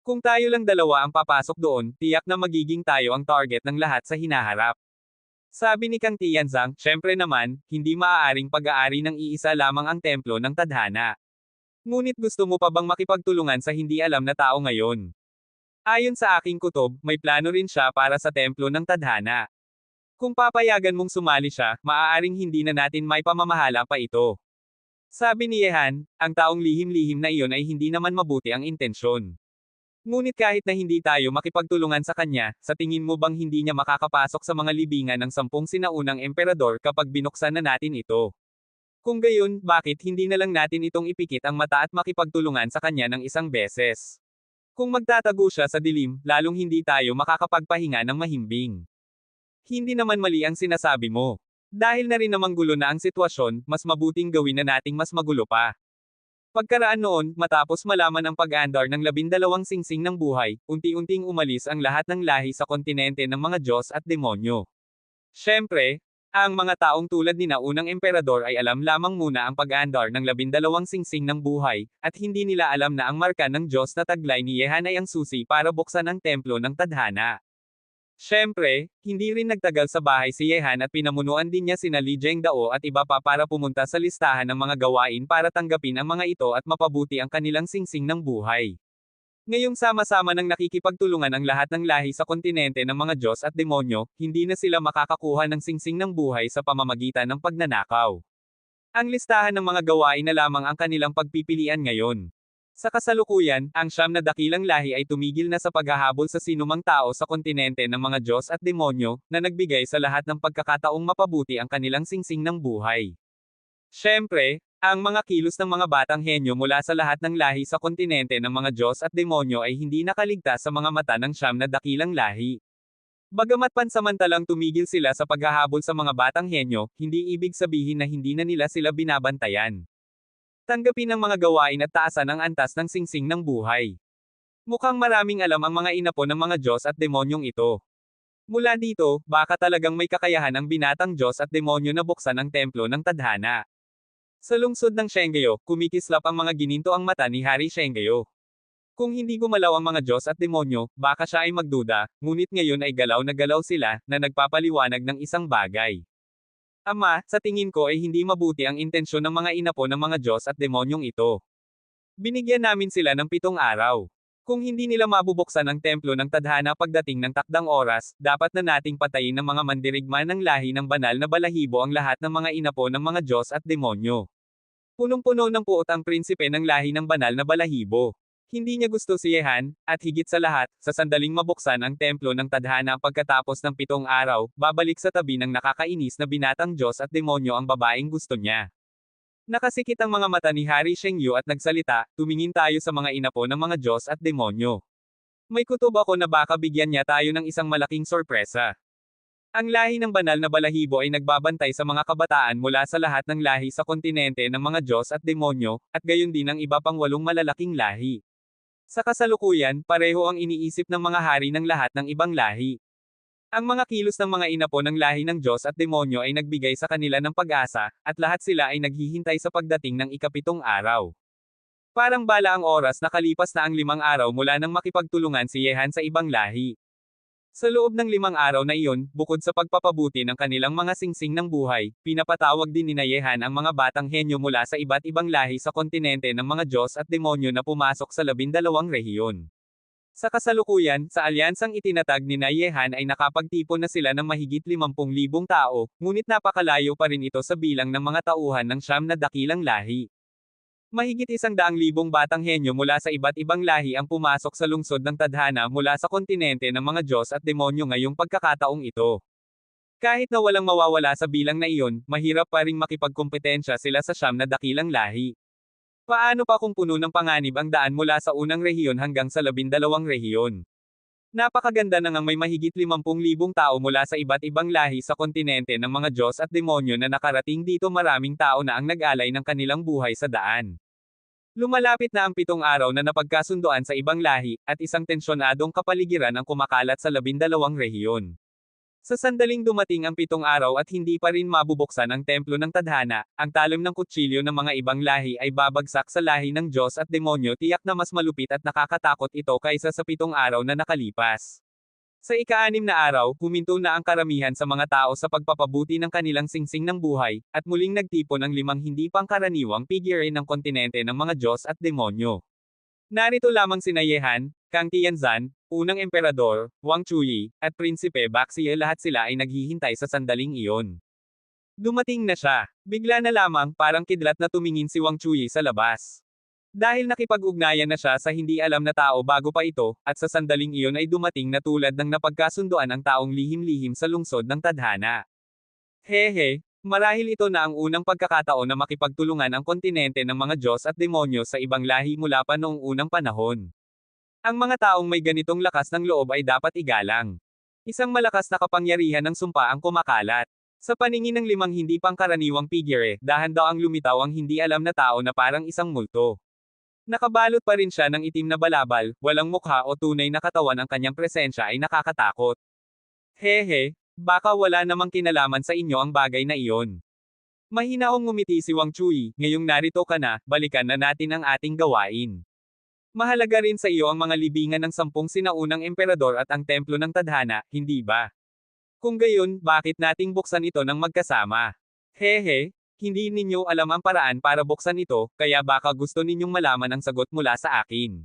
Kung tayo lang dalawa ang papasok doon, tiyak na magiging tayo ang target ng lahat sa hinaharap. Sabi ni Kang Tianzang, syempre naman, hindi maaaring pag-aari ng iisa lamang ang templo ng tadhana. Ngunit gusto mo pa bang makipagtulungan sa hindi alam na tao ngayon? Ayon sa aking kutob, may plano rin siya para sa templo ng tadhana. Kung papayagan mong sumali siya, maaaring hindi na natin may pamamahala pa ito. Sabi ni Yehan, ang taong lihim-lihim na iyon ay hindi naman mabuti ang intensyon. Ngunit kahit na hindi tayo makipagtulungan sa kanya, sa tingin mo bang hindi niya makakapasok sa mga libingan ng 10 sinaunang emperador kapag binuksan na natin ito? Kung gayon, bakit hindi na lang natin itong ipikit ang mata at makipagtulungan sa kanya ng isang beses? Kung magtatago siya sa dilim, lalong hindi tayo makakapagpahinga ng mahimbing. Hindi naman mali ang sinasabi mo. Dahil na rin namang gulo na ang sitwasyon, mas mabuting gawin na nating mas magulo pa. Pagkaraan noon, matapos malaman ang pag-aandar ng 12 singsing ng buhay, unti-unting umalis ang lahat ng lahi sa kontinente ng mga Diyos at demonyo. Siyempre, ang mga taong tulad ni naunang emperador ay alam lamang muna ang pag-aandar ng 12 singsing ng buhay, at hindi nila alam na ang marka ng Diyos na taglay ni Yehan ay ang susi para buksan ang templo ng tadhana. Siyempre, hindi rin nagtagal sa bahay si Yehan at pinamunuan din niya sina Li Zhengdao at iba pa para pumunta sa listahan ng mga gawain para tanggapin ang mga ito at mapabuti ang kanilang singsing ng buhay. Ngayong sama-sama nang nakikipagtulungan ang lahat ng lahi sa kontinente ng mga Diyos at demonyo, hindi na sila makakakuha ng singsing ng buhay sa pamamagitan ng pagnanakaw. Ang listahan ng mga gawain na lamang ang kanilang pagpipilian ngayon. Sa kasalukuyan, ang 9 na dakilang lahi ay tumigil na sa paghahabol sa sinumang tao sa kontinente ng mga Diyos at demonyo, na nagbigay sa lahat ng pagkakataong mapabuti ang kanilang singsing ng buhay. Siyempre, ang mga kilos ng mga batang henyo mula sa lahat ng lahi sa kontinente ng mga Diyos at demonyo ay hindi nakaligtas sa mga mata ng 9 na dakilang lahi. Bagamat pansamantalang tumigil sila sa paghahabol sa mga batang henyo, hindi ibig sabihin na hindi na nila sila binabantayan. Tanggapin ang mga gawain at taasan ang antas ng singsing ng buhay. Mukhang maraming alam ang mga inapo ng mga Diyos at demonyong ito. Mula dito, baka talagang may kakayahan ang binatang Diyos at demonyo na buksan ang templo ng tadhana. Sa lungsod ng Shenghayo, kumikislap ang mga gininto ang mata ni Hari Shenghayo. Kung hindi gumalaw ang mga Diyos at demonyo, baka siya ay magduda, ngunit ngayon ay galaw na galaw sila, na nagpapaliwanag ng isang bagay. Ama, sa tingin ko ay hindi mabuti ang intensyon ng mga inapo ng mga Diyos at demonyong ito. Binigyan namin sila ng 7 araw. Kung hindi nila mabubuksan ang templo ng tadhana pagdating ng takdang oras, dapat na nating patayin ng mga mandirigma ng lahi ng banal na balahibo ang lahat ng mga inapo ng mga Diyos at demonyo. Punong-puno ng puot ang prinsipe ng lahi ng banal na balahibo. Hindi niya gusto si Yehan, at higit sa lahat, sa sandaling mabuksan ang templo ng tadhana pagkatapos ng 7 araw, babalik sa tabi ng nakakainis na binatang Diyos at demonyo ang babaeng gusto niya. Nakasikit ang mga mata ni Hari Shengyu at nagsalita, tumingin tayo sa mga inapo ng mga Diyos at demonyo. May kutob ako na baka bigyan niya tayo ng isang malaking sorpresa. Ang lahi ng banal na balahibo ay nagbabantay sa mga kabataan mula sa lahat ng lahi sa kontinente ng mga Diyos at demonyo, at gayon din ang iba pang 8 malalaking lahi. Sa kasalukuyan, pareho ang iniisip ng mga hari ng lahat ng ibang lahi. Ang mga kilos ng mga inapo ng lahi ng Diyos at demonyo ay nagbigay sa kanila ng pag-asa, at lahat sila ay naghihintay sa pagdating ng ika-7 araw. Parang bala ang oras na kalipas na ang 5 araw mula nang makipagtulungan si Yehan sa ibang lahi. Sa loob ng 5 araw na iyon, bukod sa pagpapabuti ng kanilang mga singsing ng buhay, pinapatawag din ni Yehan ang mga batang henyo mula sa iba't ibang lahi sa kontinente ng mga Diyos at demonyo na pumasok sa 12 rehiyon. Sa kasalukuyan, sa alyansang itinatag ni Yehan ay nakapagtipon na sila ng mahigit 50,000 tao, ngunit napakalayo pa rin ito sa bilang ng mga tauhan ng 9 na dakilang lahi. Mahigit 100,000 batang henyo mula sa iba't ibang lahi ang pumasok sa lungsod ng tadhana mula sa kontinente ng mga Diyos at demonyo ngayong pagkakataong ito. Kahit na walang mawawala sa bilang na iyon, mahirap pa ring makipagkompetensya sila sa 9 na dakilang lahi. Paano pa kung puno ng panganib ang daan mula sa unang rehiyon hanggang sa 12 rehiyon? Napakaganda na ngang may mahigit 50,000 tao mula sa iba't ibang lahi sa kontinente ng mga Diyos at demonyo na nakarating dito, maraming tao na ang nag-alay ng kanilang buhay sa daan. Lumalapit na ang 7 araw na napagkasundoan sa ibang lahi, at isang tensyonadong kapaligiran ang kumakalat sa 12 rehiyon. Sa sandaling dumating ang 7 araw at hindi pa rin mabubuksan ang templo ng tadhana, ang talim ng kutsilyo ng mga ibang lahi ay babagsak sa lahi ng Diyos at demonyo, tiyak na mas malupit at nakakatakot ito kaysa sa 7 araw na nakalipas. Sa ika-6 na araw, huminto na ang karamihan sa mga tao sa pagpapabuti ng kanilang singsing ng buhay, at muling nagtipon ang 5 hindi pangkaraniwang figure ng kontinente ng mga Diyos at demonyo. Narito lamang sina Yehan, Kang Tianzan, unang emperador, Wang Chuyi, at Prinsipe Baxie, lahat sila ay naghihintay sa sandaling iyon. Dumating na siya. Bigla na lamang, parang kidlat na tumingin si Wang Chuyi sa labas. Dahil nakipag-ugnayan na siya sa hindi alam na tao bago pa ito, at sa sandaling iyon ay dumating na tulad ng napagkasunduan ang taong lihim-lihim sa lungsod ng tadhana. Hehe, marahil ito na ang unang pagkakataon na makipagtulungan ang kontinente ng mga Diyos at demonyo sa ibang lahi mula pa noong unang panahon. Ang mga taong may ganitong lakas ng loob ay dapat igalang. Isang malakas na kapangyarihan ng sumpa ang kumakalat. Sa paningin ng 5 hindi pangkaraniwang figure, dahan daw ang lumitaw ang hindi alam na tao na parang isang multo. Nakabalot pa rin siya ng itim na balabal, walang mukha o tunay na katawan, ang kanyang presensya ay nakakatakot. Hehe, baka wala namang kinalaman sa inyo ang bagay na iyon. Mahinaong ngumiti si Wang Chuyi, ngayong narito ka na, balikan na natin ang ating gawain. Mahalaga rin sa iyo ang mga libingan ng 10 sinaunang emperador at ang templo ng tadhana, hindi ba? Kung gayon, bakit nating buksan ito ng magkasama? Hehe, hindi ninyo alam ang paraan para buksan ito, kaya baka gusto ninyong malaman ang sagot mula sa akin.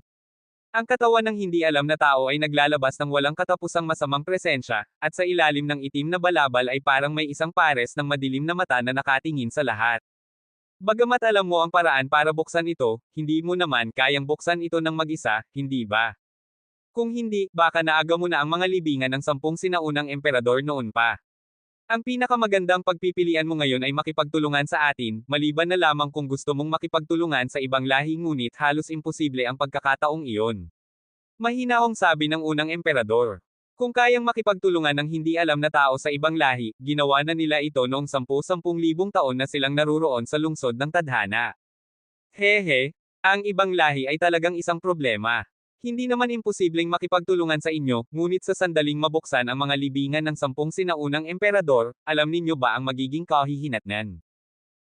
Ang katawan ng hindi alam na tao ay naglalabas ng walang katapusang masamang presensya, at sa ilalim ng itim na balabal ay parang may isang pares ng madilim na mata na nakatingin sa lahat. Bagamat alam mo ang paraan para buksan ito, hindi mo naman kayang buksan ito ng mag-isa, hindi ba? Kung hindi, baka naaga mo na ang mga libingan ng 10 sinaunang emperador noon pa. Ang pinakamagandang pagpipilian mo ngayon ay makipagtulungan sa atin, maliban na lamang kung gusto mong makipagtulungan sa ibang lahi, ngunit halos imposible ang pagkakataong iyon. Mahinahong sabi ng unang emperador. Kung kayang makipagtulungan ng hindi alam na tao sa ibang lahi, ginawa na nila ito noong 10,000 taon na silang naruroon sa lungsod ng tadhana. Hehe, ang ibang lahi ay talagang isang problema. Hindi naman imposibleng makipagtulungan sa inyo, ngunit sa sandaling mabuksan ang mga libingan ng 10 sinaunang emperador, alam ninyo ba ang magiging kahihinatnan?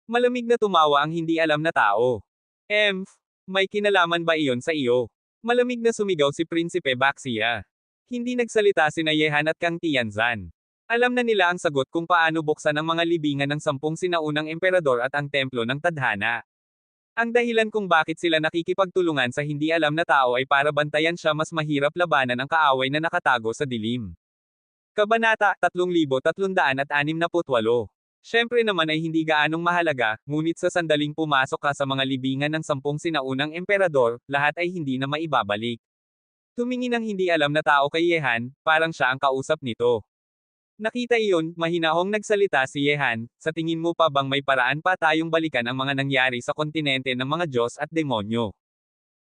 Malamig na tumawa ang hindi alam na tao. Emph, may kinalaman ba iyon sa iyo? Malamig na sumigaw si Prinsipe Baxia. Hindi nagsalita sina Yehan at Kang Tianzan. Alam na nila ang sagot kung paano buksan ang mga libingan ng 10 sinaunang emperador at ang templo ng tadhana. Ang dahilan kung bakit sila nakikipagtulungan sa hindi alam na tao ay para bantayan siya mas mahirap labanan ang kaaway na nakatago sa dilim. Kabanata 3368. Siyempre naman ay hindi gaanong mahalaga, ngunit sa sandaling pumasok ka sa mga libingan ng 10 sinaunang emperador, lahat ay hindi na maibabalik. Tumingin ang hindi alam na tao kay Yehan, parang siya ang kausap nito. Nakita iyon, mahinahong nagsalita si Yehan, sa tingin mo pa bang may paraan pa tayong balikan ang mga nangyari sa kontinente ng mga Diyos at demonyo?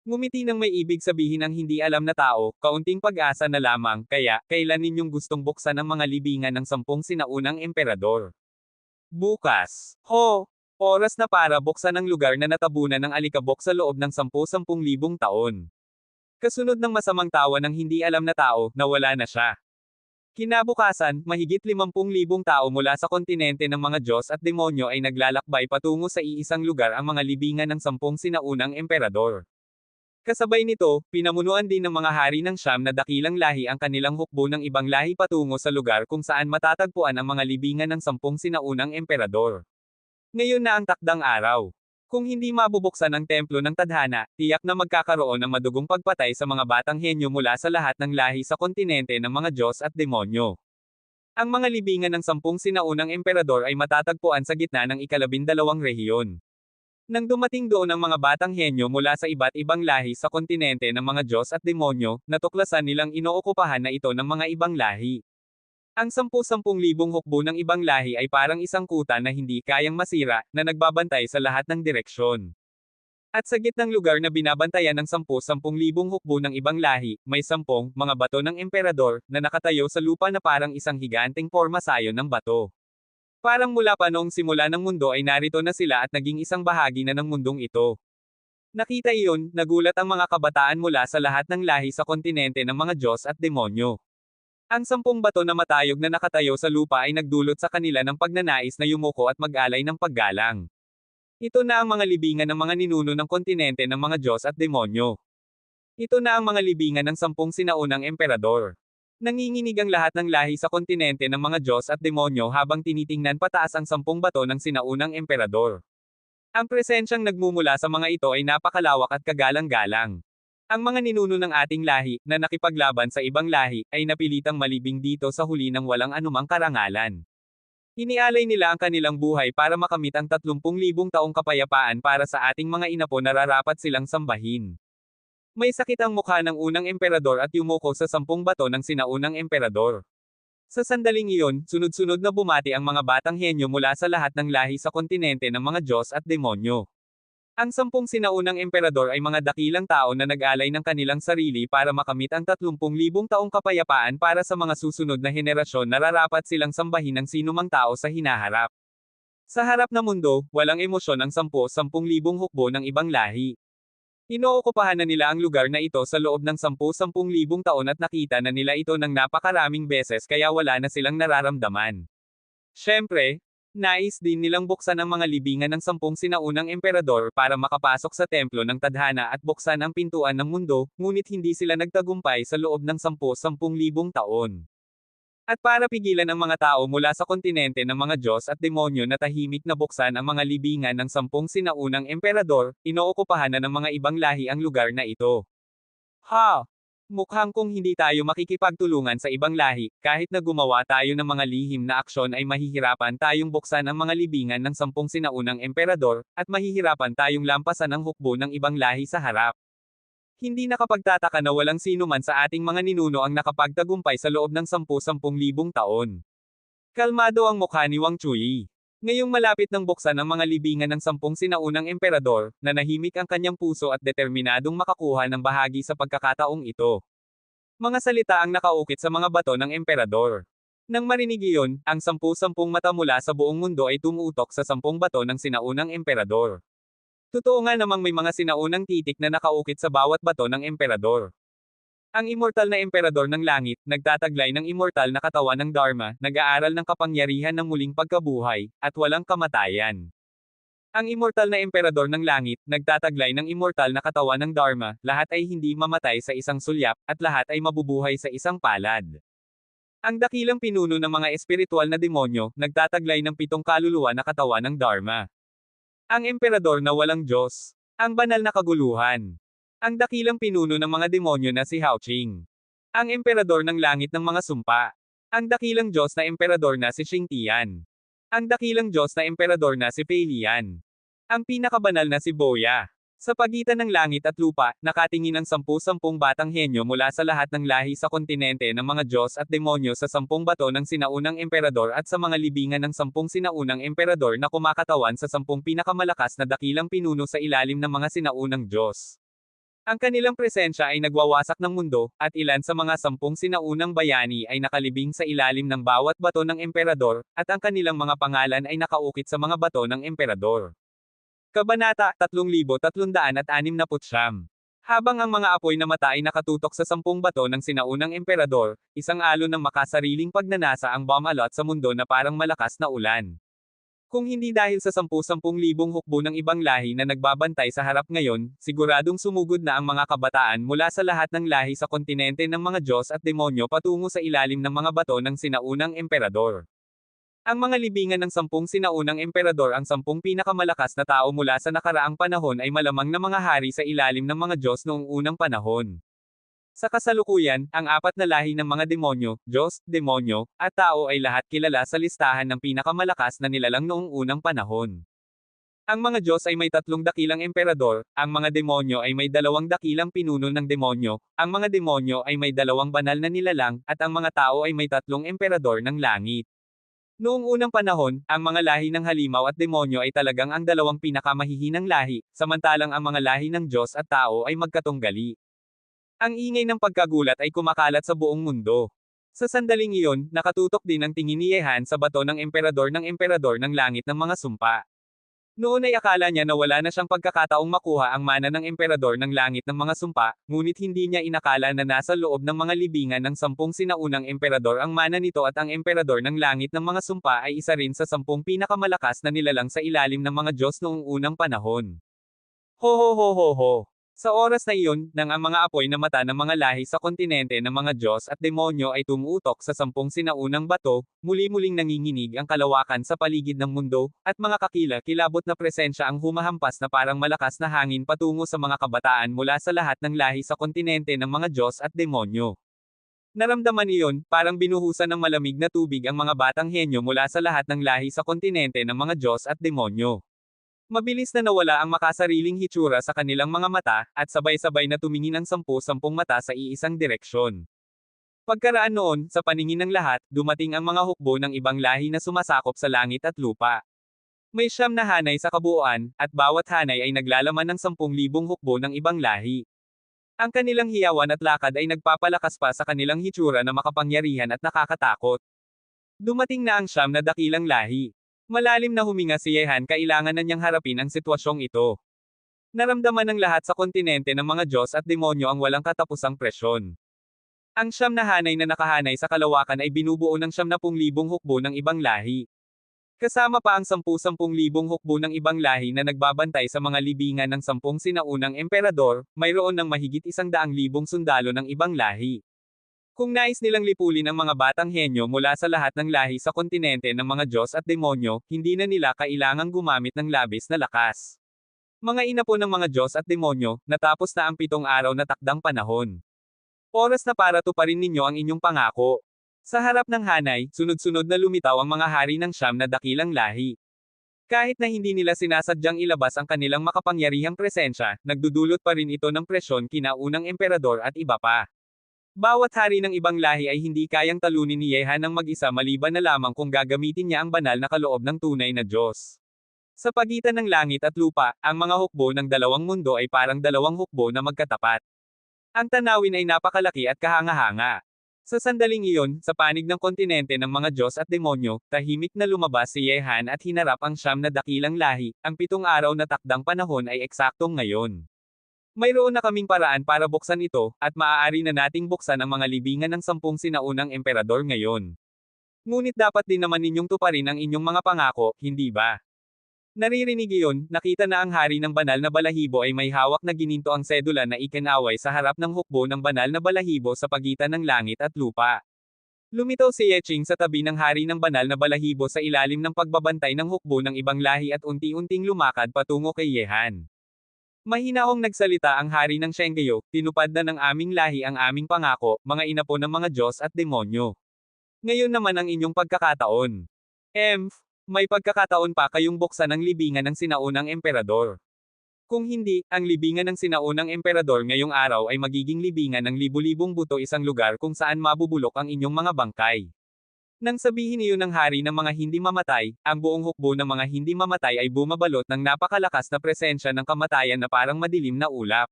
Ngumiti ng may ibig sabihin ang hindi alam na tao, kaunting pag-asa na lamang, kaya, kailan ninyong gustong buksan ang mga libingan ng 10 sinaunang emperador? Bukas. Oras na para buksan ang lugar na natabunan ng alikabok sa loob ng 10,000 taon. Kasunod ng masamang tawa ng hindi alam na tao, nawala na siya. Kinabukasan, mahigit 50,000 tao mula sa kontinente ng mga Diyos at demonyo ay naglalakbay patungo sa iisang lugar ang mga libingan ng 10 sinaunang emperador. Kasabay nito, pinamunuan din ng mga hari ng Siyam na dakilang lahi ang kanilang hukbo ng ibang lahi patungo sa lugar kung saan matatagpuan ang mga libingan ng 10 sinaunang emperador. Ngayon na ang takdang araw. Kung hindi mabubuksan ang templo ng tadhana, tiyak na magkakaroon ng madugong pagpatay sa mga batang henyo mula sa lahat ng lahi sa kontinente ng mga Diyos at demonyo. Ang mga libingan ng 10 sinaunang emperador ay matatagpuan sa gitna ng 12 rehiyon. Nang dumating doon ang mga batang henyo mula sa iba't ibang lahi sa kontinente ng mga Diyos at demonyo, natuklasan nilang inookupahan na ito ng mga ibang lahi. Ang 10,000 hukbo ng ibang lahi ay parang isang kuta na hindi kayang masira, na nagbabantay sa lahat ng direksyon. At sa gitnang lugar na binabantayan ng 10,000 hukbo ng ibang lahi, may 10 mga bato ng emperador, na nakatayo sa lupa na parang isang higanteng pormasayo ng bato. Parang mula pa noong simula ng mundo ay narito na sila at naging isang bahagi na ng mundong ito. Nakita iyon, nagulat ang mga kabataan mula sa lahat ng lahi sa kontinente ng mga Diyos at demonyo. Ang 10 bato na matayog na nakatayo sa lupa ay nagdulot sa kanila ng pagnanais na yumuko at mag-alay ng paggalang. Ito na ang mga libingan ng mga ninuno ng kontinente ng mga Diyos at demonyo. Ito na ang mga libingan ng 10 sinaunang emperador. Nanginginig ang lahat ng lahi sa kontinente ng mga Diyos at demonyo habang tinitingnan pataas ang 10 bato ng sinaunang emperador. Ang presensyang nagmumula sa mga ito ay napakalawak at kagalang-galang. Ang mga ninuno ng ating lahi, na nakipaglaban sa ibang lahi, ay napilitang malibing dito sa huli ng walang anumang karangalan. Inialay nila ang kanilang buhay para makamit ang 30,000 taong kapayapaan para sa ating mga inapo na nararapat silang sambahin. May sakit ang mukha ng unang emperador at yumuko sa 10 bato ng sinaunang emperador. Sa sandaling iyon, sunod-sunod na bumati ang mga batang henyo mula sa lahat ng lahi sa kontinente ng mga Diyos at demonyo. Ang 10 sinaunang emperador ay mga dakilang tao na nag-alay ng kanilang sarili para makamit ang 30,000 taong kapayapaan para sa mga susunod na henerasyon na nararapat silang sambahin ng sinumang tao sa hinaharap. Sa harap na mundo, walang emosyon ang 10,000 hukbo ng ibang lahi. Inookupahan na nila ang lugar na ito sa loob ng 10,000 taon at nakita na nila ito ng napakaraming beses kaya wala na silang nararamdaman. Siyempre, nais din nilang buksan ang mga libingan ng 10 sinaunang emperador para makapasok sa templo ng tadhana at buksan ang pintuan ng mundo, ngunit hindi sila nagtagumpay sa loob ng 10,000 taon. At para pigilan ang mga tao mula sa kontinente ng mga Diyos at demonyo na tahimik na buksan ang mga libingan ng 10 sinaunang emperador, inookupahan na ng mga ibang lahi ang lugar na ito. Mukhang kung hindi tayo makikipagtulungan sa ibang lahi, kahit na gumawa tayo ng mga lihim na aksyon ay mahihirapan tayong buksan ang mga libingan ng 10 sinaunang emperador, at mahihirapan tayong lampasan ang hukbo ng ibang lahi sa harap. Hindi nakapagtataka na walang sino man sa ating mga ninuno ang nakapagtagumpay sa loob ng 10,000 taon. Kalmado ang mukha ni Wang Chui. Ngayong malapit ng buksan ang mga libingan ng 10 sinaunang emperador, nanahimik ang kanyang puso at determinadong makakuha ng bahagi sa pagkakataong ito. Mga salita ang nakaukit sa mga bato ng emperador. Nang marinig iyon, ang 10-10 mata mula sa buong mundo ay tumutok sa 10 bato ng sinaunang emperador. Totoo nga namang may mga sinaunang titik na nakaukit sa bawat bato ng emperador. Ang immortal na emperador ng langit, nagtataglay ng immortal na katawan ng Dharma, nag-aaral ng kapangyarihan ng muling pagkabuhay, at walang kamatayan. Ang immortal na emperador ng langit, nagtataglay ng immortal na katawan ng Dharma, lahat ay hindi mamatay sa isang sulyap, at lahat ay mabubuhay sa isang palad. Ang dakilang pinuno ng mga espiritual na demonyo, nagtataglay ng 7 kaluluwa na katawan ng Dharma. Ang emperador na walang Diyos. Ang banal na kaguluhan. Ang dakilang pinuno ng mga demonyo na si Hao Qing. Ang emperador ng langit ng mga sumpa. Ang dakilang Diyos na emperador na si Xingtian. Ang dakilang Diyos na emperador na si Pei Lian. Ang pinakabanal na si Boya. Sa pagitan ng langit at lupa, nakatingin ang 10-10 batang henyo mula sa lahat ng lahi sa kontinente ng mga Diyos at demonyo sa 10 bato ng sinaunang emperador at sa mga libingan ng 10 sinaunang emperador na kumakatawan sa 10 pinakamalakas na dakilang pinuno sa ilalim ng mga sinaunang Diyos. Ang kanilang presensya ay nagwawasak ng mundo, at ilan sa mga 10 sinaunang bayani ay nakalibing sa ilalim ng bawat bato ng emperador, at ang kanilang mga pangalan ay nakaukit sa mga bato ng emperador. Kabanata 3369. Habang ang mga apoy na mata ay nakatutok sa 10 bato ng sinaunang emperador, isang alon ng makasariling pagnanasa ang bumalot sa mundo na parang malakas na ulan. Kung hindi dahil sa 10-10 libong hukbo ng ibang lahi na nagbabantay sa harap ngayon, siguradong sumugod na ang mga kabataan mula sa lahat ng lahi sa kontinente ng mga Diyos at demonyo patungo sa ilalim ng mga bato ng sinaunang emperador. Ang mga libingan ng 10 sinaunang emperador, ang 10 pinakamalakas na tao mula sa nakaraang panahon ay malamang na mga hari sa ilalim ng mga Diyos noong unang panahon. Sa kasalukuyan, ang 4 na lahi ng mga demonyo, Diyos, demonyo, at tao ay lahat kilala sa listahan ng pinakamalakas na nilalang noong unang panahon. Ang mga Diyos ay may 3 dakilang emperador, ang mga demonyo ay may 2 dakilang pinuno ng demonyo, ang mga demonyo ay may 2 banal na nilalang, at ang mga tao ay may 3 emperador ng langit. Noong unang panahon, ang mga lahi ng halimaw at demonyo ay talagang ang 2 pinakamahihinang lahi, samantalang ang mga lahi ng Diyos at tao ay magkatunggali. Ang ingay ng pagkagulat ay kumakalat sa buong mundo. Sa sandaling iyon, nakatutok din ang tingin ni Yehan sa bato ng emperador ng langit ng mga sumpa. Noon ay akala niya na wala na siyang pagkakataong makuha ang mana ng emperador ng langit ng mga sumpa, ngunit hindi niya inakala na nasa loob ng mga libingan ng 10 sinaunang emperador ang mana nito, at ang emperador ng langit ng mga sumpa ay isa rin sa 10 pinakamalakas na nilalang sa ilalim ng mga Diyos noong unang panahon. Ho ho ho ho ho! Sa oras na iyon, nang ang mga apoy na mata ng mga lahi sa kontinente ng mga Diyos at demonyo ay tumutok sa 10 sinaunang bato, muli-muling nanginginig ang kalawakan sa paligid ng mundo, at mga kakila-kilabot na presensya ang humahampas na parang malakas na hangin patungo sa mga kabataan mula sa lahat ng lahi sa kontinente ng mga Diyos at demonyo. Naramdaman iyon, parang binuhusan ng malamig na tubig ang mga batang henyo mula sa lahat ng lahi sa kontinente ng mga Diyos at demonyo. Mabilis na nawala ang makasariling hitsura sa kanilang mga mata, at sabay-sabay na tumingin ang 10-10 mata sa iisang direksyon. Pagkaraan noon, sa paningin ng lahat, dumating ang mga hukbo ng ibang lahi na sumasakop sa langit at lupa. May 9 na hanay sa kabuuan, at bawat hanay ay naglalaman ng 10,000 hukbo ng ibang lahi. Ang kanilang hiyawan at lakad ay nagpapalakas pa sa kanilang hitsura na makapangyarihan at nakakatakot. Dumating na ang 9 na dakilang lahi. Malalim na huminga si Yehan, kailangan na niyang harapin ang sitwasyong ito. Naramdaman ng lahat sa kontinente ng mga Diyos at demonyo ang walang katapusang presyon. Ang 9 na hanay na nakahanay sa kalawakan ay binubuo ng 70,000 hukbo ng ibang lahi. Kasama pa ang 10,000 hukbo ng ibang lahi na nagbabantay sa mga libingan ng 10 sinaunang emperador, mayroon ng mahigit 100,000 sundalo ng ibang lahi. Kung nais nilang lipulin ang mga batang henyo mula sa lahat ng lahi sa kontinente ng mga Diyos at demonyo, hindi na nila kailangang gumamit ng labis na lakas. Mga inapo ng mga Diyos at demonyo, natapos na ang 7 araw na takdang panahon. Oras na para tuparin ninyo ang inyong pangako. Sa harap ng hanay, sunod-sunod na lumitaw ang mga hari ng 9 na dakilang lahi. Kahit na hindi nila sinasadyang ilabas ang kanilang makapangyarihang presensya, nagdudulot pa rin ito ng presyon kina unang emperador at iba pa. Bawat hari ng ibang lahi ay hindi kayang talunin ni Yehan ng mag-isa maliban na lamang kung gagamitin niya ang banal na kaloob ng tunay na Diyos. Sa pagitan ng langit at lupa, ang mga hukbo ng 2 mundo ay parang 2 hukbo na magkatapat. Ang tanawin ay napakalaki at kahanga-hanga. Sa sandaling iyon, sa panig ng kontinente ng mga Diyos at demonyo, tahimik na lumabas si Yehan at hinarap ang siyam na dakilang lahi, ang 7 araw na takdang panahon ay eksaktong ngayon. Mayroon na kaming paraan para buksan ito, at maaari na nating buksan ang mga libingan ng 10 sinaunang emperador ngayon. Ngunit dapat din naman ninyong tuparin ang inyong mga pangako, hindi ba? Naririnig iyon, nakita na ang hari ng banal na balahibo ay may hawak na gininto ang sedula na ikinaway sa harap ng hukbo ng banal na balahibo sa pagitan ng langit at lupa. Lumitaw si Yeching sa tabi ng hari ng banal na balahibo sa ilalim ng pagbabantay ng hukbo ng ibang lahi at unti-unting lumakad patungo kay Yehan. Mahinahong nagsalita ang hari ng Shenggeyo, tinupad na ng aming lahi ang aming pangako, mga inapo ng mga Diyos at demonyo. Ngayon naman ang inyong pagkakataon. May pagkakataon pa kayong buksan ang libingan ng sinaunang emperador. Kung hindi, ang libingan ng sinaunang emperador ngayong araw ay magiging libingan ng libu-libong buto, isang lugar kung saan mabubulok ang inyong mga bangkay. Nang sabihin iyon ng hari ng mga hindi mamatay, ang buong hukbo ng mga hindi mamatay ay bumabalot ng napakalakas na presensya ng kamatayan na parang madilim na ulap.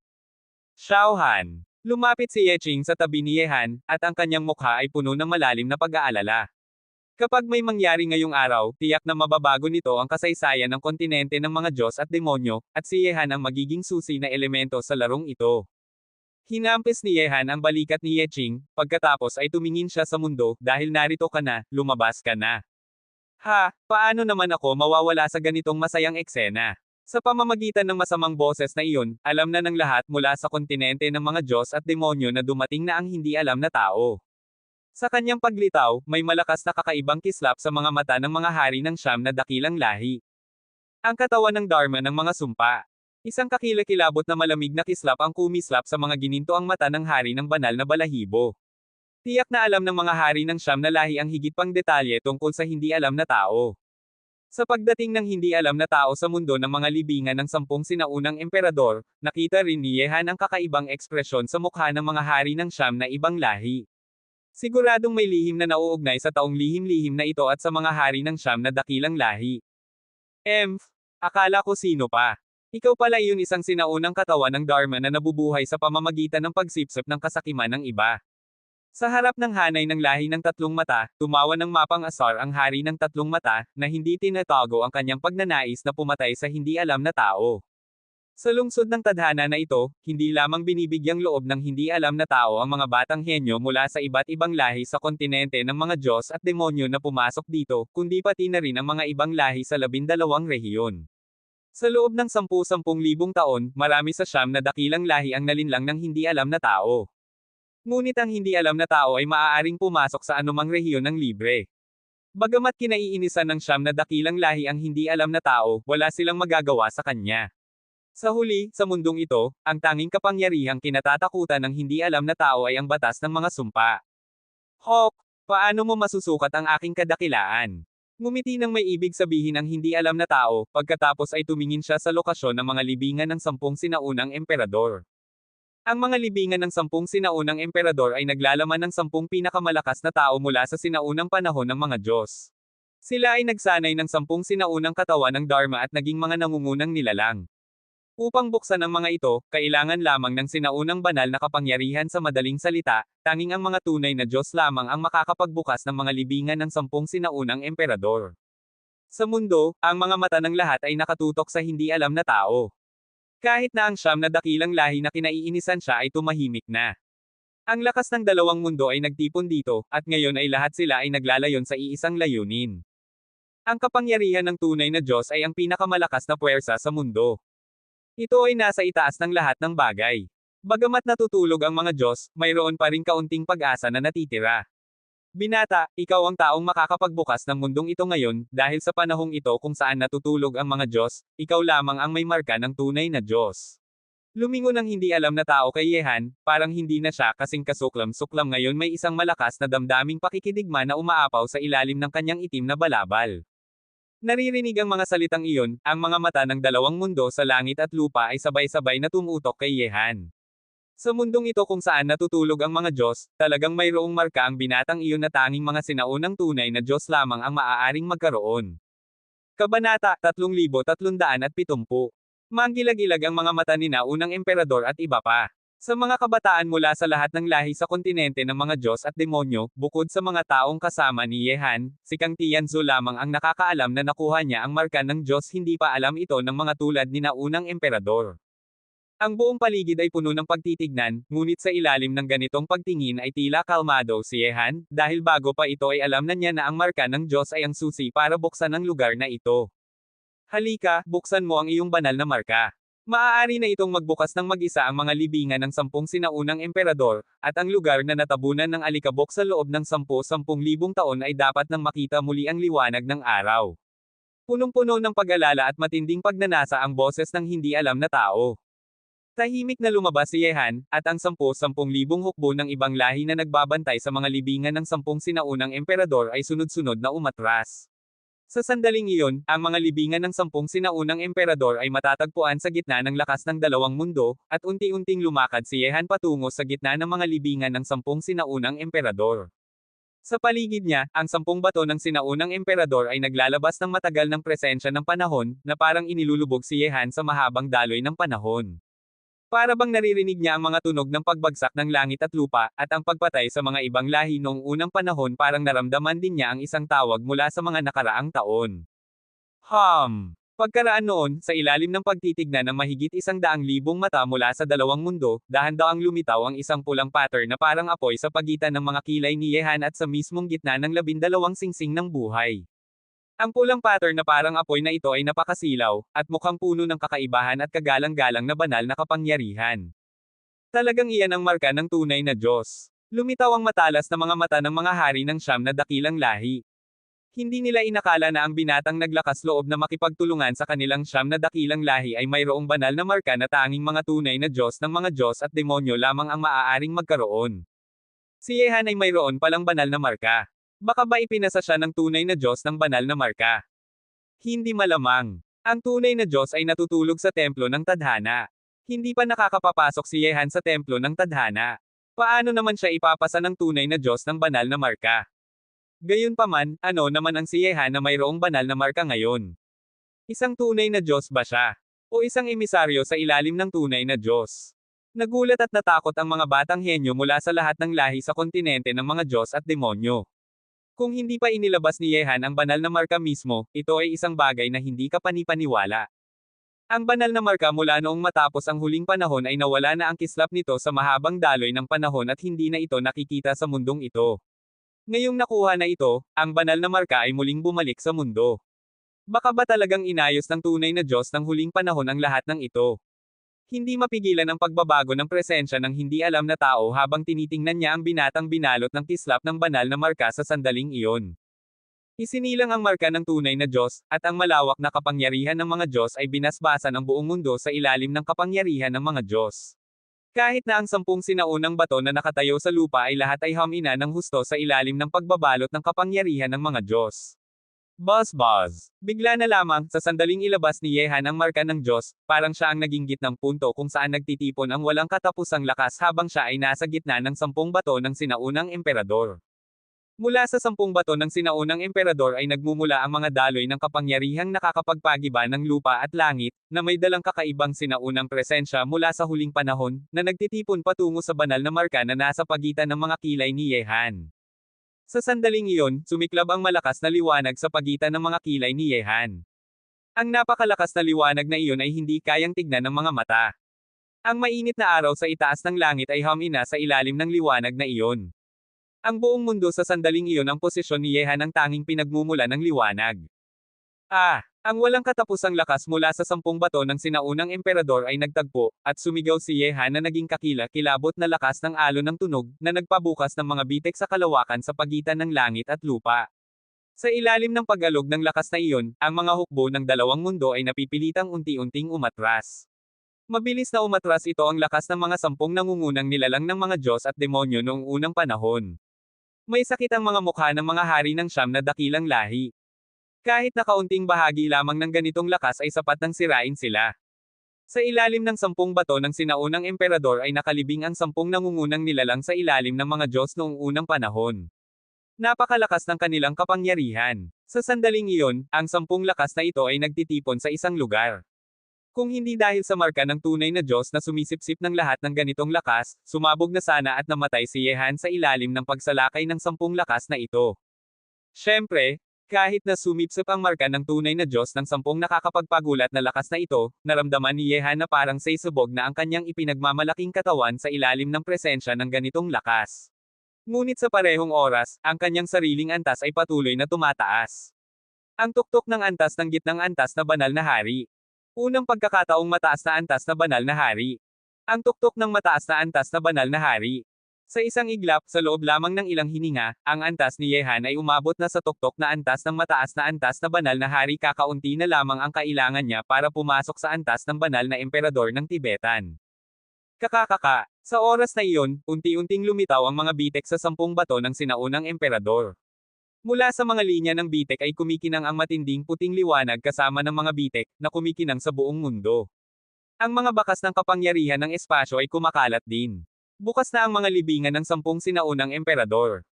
Xiaohan. Lumapit si Yeching sa tabi ni Yehan, at ang kanyang mukha ay puno ng malalim na pag-aalala. Kapag may mangyari ngayong araw, tiyak na mababago nito ang kasaysayan ng kontinente ng mga Diyos at demonyo, at si Yehan ang magiging susi na elemento sa larong ito. Hinampis ni Yehan ang balikat ni Yeching, pagkatapos ay tumingin siya sa mundo, dahil narito ka na, lumabas ka na. Paano naman ako mawawala sa ganitong masayang eksena? Sa pamamagitan ng masamang boses na iyon, alam na ng lahat mula sa kontinente ng mga Diyos at demonyo na dumating na ang hindi alam na tao. Sa kanyang paglitaw, may malakas na kakaibang kislap sa mga mata ng mga hari ng siyam na dakilang lahi. Ang katawan ng Dharma ng mga sumpa. Isang kakilakilabot na malamig na kislap ang kumislap sa mga gininto ang mata ng hari ng banal na balahibo. Tiyak na alam ng mga hari ng siyam na lahi ang higit pang detalye tungkol sa hindi alam na tao. Sa pagdating ng hindi alam na tao sa mundo ng mga libingan ng 10 sinaunang emperador, nakita rin ni Yehan ang kakaibang ekspresyon sa mukha ng mga hari ng siyam na ibang lahi. Siguradong may lihim na nauugnay sa taong lihim-lihim na ito at sa mga hari ng siyam na dakilang lahi. Akala ko sino pa. Ikaw pala iyon, isang sinaunang katawan ng Dharma na nabubuhay sa pamamagitan ng pagsipsip ng kasakiman ng iba. Sa harap ng hanay ng lahi ng 3 mata, tumawa ng mapang asar ang hari ng 3 mata, na hindi tinatago ang kanyang pagnanais na pumatay sa hindi alam na tao. Sa lungsod ng tadhana na ito, hindi lamang binibigyang loob ng hindi alam na tao ang mga batang henyo mula sa iba't ibang lahi sa kontinente ng mga Diyos at demonyo na pumasok dito, kundi pati na rin ang mga ibang lahi sa 12 rehiyon. Sa loob ng 10,000 taon, marami sa siyam na dakilang lahi ang nalinlang ng hindi alam na tao. Ngunit ang hindi alam na tao ay maaaring pumasok sa anumang rehiyon ng libre. Bagamat kinaiinisan ng siyam na dakilang lahi ang hindi alam na tao, wala silang magagawa sa kanya. Sa huli, sa mundong ito, ang tanging kapangyarihang kinatatakutan ng hindi alam na tao ay ang batas ng mga sumpa. Paano mo masusukat ang aking kadakilaan? Ngumiti ng may ibig sabihin ang hindi alam na tao, pagkatapos ay tumingin siya sa lokasyon ng mga libingan ng 10 sinaunang emperador. Ang mga libingan ng 10 sinaunang emperador ay naglalaman ng 10 pinakamalakas na tao mula sa sinaunang panahon ng mga Diyos. Sila ay nagsanay ng 10 sinaunang katawan ng Dharma at naging mga nangungunang nilalang. Upang buksan ang mga ito, kailangan lamang ng sinaunang banal na kapangyarihan. Sa madaling salita, tanging ang mga tunay na Diyos lamang ang makakapagbukas ng mga libingan ng 10 sinaunang emperador. Sa mundo, ang mga mata ng lahat ay nakatutok sa hindi alam na tao. Kahit na ang siyam na dakilang lahi na kinaiinisan siya ay tumahimik na. Ang lakas ng dalawang mundo ay nagtipon dito, at ngayon ay lahat sila ay naglalayon sa iisang layunin. Ang kapangyarihan ng tunay na Diyos ay ang pinakamalakas na puwersa sa mundo. Ito ay nasa itaas ng lahat ng bagay. Bagamat natutulog ang mga Diyos, mayroon pa ring kaunting pag-asa na natitira. Binata, ikaw ang taong makakapagbukas ng mundong ito ngayon, dahil sa panahong ito kung saan natutulog ang mga Diyos, ikaw lamang ang may marka ng tunay na Diyos. Lumingon ang hindi alam na tao kay Yehan, parang hindi na siya kasing kasuklam-suklam ngayon, may isang malakas na damdaming pakikidigma na umaapaw sa ilalim ng kanyang itim na balabal. Naririnig ang mga salitang iyon, ang mga mata ng dalawang mundo sa langit at lupa ay sabay-sabay na tumutok kay Yehan. Sa mundong ito kung saan natutulog ang mga Diyos, talagang mayroong marka ang binatang iyon na tanging mga sinaunang tunay na Diyos lamang ang maaaring magkaroon. Kabanata 3370. Manggilag-ilag ang mga mata ni naunang emperador at iba pa. Sa mga kabataan mula sa lahat ng lahi sa kontinente ng mga Diyos at demonyo, bukod sa mga taong kasama ni Yehan, si Kang Tianzu lamang ang nakakaalam na nakuha niya ang marka ng Diyos, hindi pa alam ito ng mga tulad ni naunang emperador. Ang buong paligid ay puno ng pagtitignan, ngunit sa ilalim ng ganitong pagtingin ay tila kalmado si Yehan, dahil bago pa ito ay alam na niya na ang marka ng Diyos ay ang susi para buksan ang lugar na ito. Halika, buksan mo ang iyong banal na marka. Maaari na itong magbukas ng mag-isa ang mga libingan ng 10 sinaunang emperador, at ang lugar na natabunan ng alikabok sa loob ng 10,000 taon ay dapat nang makita muli ang liwanag ng araw. Punong-puno ng pag-alala at matinding pagnanasa ang boses ng hindi alam na tao. Tahimik na lumabas si Yehan, at ang 10,000 hukbo ng ibang lahi na nagbabantay sa mga libingan ng 10 sinaunang emperador ay sunod-sunod na umatras. Sa sandaling iyon, ang mga libingan ng 10 sinaunang emperador ay matatagpuan sa gitna ng lakas ng dalawang mundo, at unti-unting lumakad si Yehan patungo sa gitna ng mga libingan ng 10 sinaunang emperador. Sa paligid niya, ang 10 bato ng sinaunang emperador ay naglalabas ng matagal ng presensya ng panahon, na parang inilulubog si Yehan sa mahabang daloy ng panahon. Para bang naririnig niya ang mga tunog ng pagbagsak ng langit at lupa, at ang pagpatay sa mga ibang lahi noong unang panahon, parang naramdaman din niya ang isang tawag mula sa mga nakaraang taon. Pagkaraan noon, sa ilalim ng pagtitignan ng mahigit 100,000 mata mula sa dalawang mundo, dahan-daang lumitaw ang isang pulang pattern na parang apoy sa pagitan ng mga kilay ni Yehan at sa mismong gitna ng 12 singsing ng buhay. Ang pulang pattern na parang apoy na ito ay napakasilaw, at mukhang puno ng kakaibahan at kagalang-galang na banal na kapangyarihan. Talagang iyan ang marka ng tunay na Diyos. Lumitaw ang matalas na mga mata ng mga hari ng Siyam na dakilang lahi. Hindi nila inakala na ang binatang naglakas loob na makipagtulungan sa kanilang Siyam na dakilang lahi ay mayroong banal na marka na tanging mga tunay na Diyos ng mga Diyos at demonyo lamang ang maaaring magkaroon. Si Yehan ay mayroon palang banal na marka. Baka ba ipinasa siya ng tunay na Diyos ng banal na marka? Hindi malamang. Ang tunay na Diyos ay natutulog sa templo ng tadhana. Hindi pa nakakapapasok si Yehan sa templo ng tadhana. Paano naman siya ipapasa ng tunay na Diyos ng banal na marka? Gayunpaman, ano naman ang si Yehan na mayroong banal na marka ngayon? Isang tunay na Diyos ba siya? O isang emisaryo sa ilalim ng tunay na Diyos? Nagulat at natakot ang mga batang henyo mula sa lahat ng lahi sa kontinente ng mga Diyos at demonyo. Kung hindi pa inilabas ni Yehan ang banal na marka mismo, ito ay isang bagay na hindi kapanipaniwala. Ang banal na marka mula noong matapos ang huling panahon ay nawala na ang kislap nito sa mahabang daloy ng panahon at hindi na ito nakikita sa mundong ito. Ngayong nakuha na ito, ang banal na marka ay muling bumalik sa mundo. Baka ba talagang inayos ng tunay na Diyos ng huling panahon ang lahat ng ito? Hindi mapigilan ang pagbabago ng presensya ng hindi alam na tao habang tinitingnan niya ang binatang binalot ng kislap ng banal na marka sa sandaling iyon. Isinilang ang marka ng tunay na Diyos, at ang malawak na kapangyarihan ng mga Diyos ay binasbasan ang buong mundo sa ilalim ng kapangyarihan ng mga Diyos. Kahit na ang 10 sinaunang bato na nakatayo sa lupa ay lahat ay hamina ng husto sa ilalim ng pagbabalot ng kapangyarihan ng mga Diyos. Buzz. Bigla na lamang, sa sandaling ilabas ni Yehan ang marka ng Diyos, parang siya ang naging gitnang punto kung saan nagtitipon ang walang katapusang lakas habang siya ay nasa gitna ng 10 bato ng sinaunang emperador. Mula sa 10 bato ng sinaunang emperador ay nagmumula ang mga daloy ng kapangyarihang nakakapagpagiba ng lupa at langit, na may dalang kakaibang sinaunang presensya mula sa huling panahon, na nagtitipon patungo sa banal na marka na nasa pagitan ng mga kilay ni Yehan. Sa sandaling iyon, sumiklab ang malakas na liwanag sa pagitan ng mga kilay ni Yehan. Ang napakalakas na liwanag na iyon ay hindi kayang tignan ng mga mata. Ang mainit na araw sa itaas ng langit ay hamina sa ilalim ng liwanag na iyon. Ang buong mundo sa sandaling iyon ang posisyon ni Yehan ang tanging pinagmumula ng liwanag. Ang walang katapusang lakas mula sa 10 bato ng sinaunang emperador ay nagtagpo, at sumigaw si Yehan na naging kakila-kilabot na lakas ng alon ng tunog, na nagpabukas ng mga bitek sa kalawakan sa pagitan ng langit at lupa. Sa ilalim ng pag-alog ng lakas na iyon, ang mga hukbo ng dalawang mundo ay napipilitang unti-unting umatras. Mabilis na umatras ito ang lakas ng mga 10 nangungunang nilalang ng mga Diyos at demonyo noong unang panahon. May sakit ang mga mukha ng mga hari ng Siyam na dakilang lahi. Kahit na kaunting bahagi lamang ng ganitong lakas ay sapat nang sirain sila. Sa ilalim ng 10 bato ng sinaunang emperador ay nakalibing ang 10 nangungunang nilalang sa ilalim ng mga Diyos noong unang panahon. Napakalakas ng kanilang kapangyarihan. Sa sandaling iyon, ang 10 lakas na ito ay nagtitipon sa isang lugar. Kung hindi dahil sa marka ng tunay na Diyos na sumisipsip ng lahat ng ganitong lakas, sumabog na sana at namatay si Yehan sa ilalim ng pagsalakay ng 10 lakas na ito. Siyempre, kahit na sumipsip ang marka ng tunay na Diyos ng 10 nakakapagpagulat na lakas na ito, naramdaman ni Yehan na parang saysabog na ang kanyang ipinagmamalaking katawan sa ilalim ng presensya ng ganitong lakas. Ngunit sa parehong oras, ang kanyang sariling antas ay patuloy na tumataas. Ang tuktok ng antas ng gitnang antas na banal na hari. Unang pagkakataong mataas na antas na banal na hari. Ang tuktok ng mataas na antas na banal na hari. Sa isang iglap, sa loob lamang ng ilang hininga, ang antas ni Yehan ay umabot na sa tuktok na antas ng mataas na antas na banal na hari. Kakaunti na lamang ang kailangan niya para pumasok sa antas ng banal na emperador ng Tibetan. Kakakaka. Sa oras na iyon, unti-unting lumitaw ang mga bitek sa 10 bato ng sinaunang emperador. Mula sa mga linya ng bitek ay kumikinang ang matinding puting liwanag kasama ng mga bitek na kumikinang sa buong mundo. Ang mga bakas ng kapangyarihan ng espasyo ay kumakalat din. Bukas na ang mga libingan ng 10 sinaunang emperador.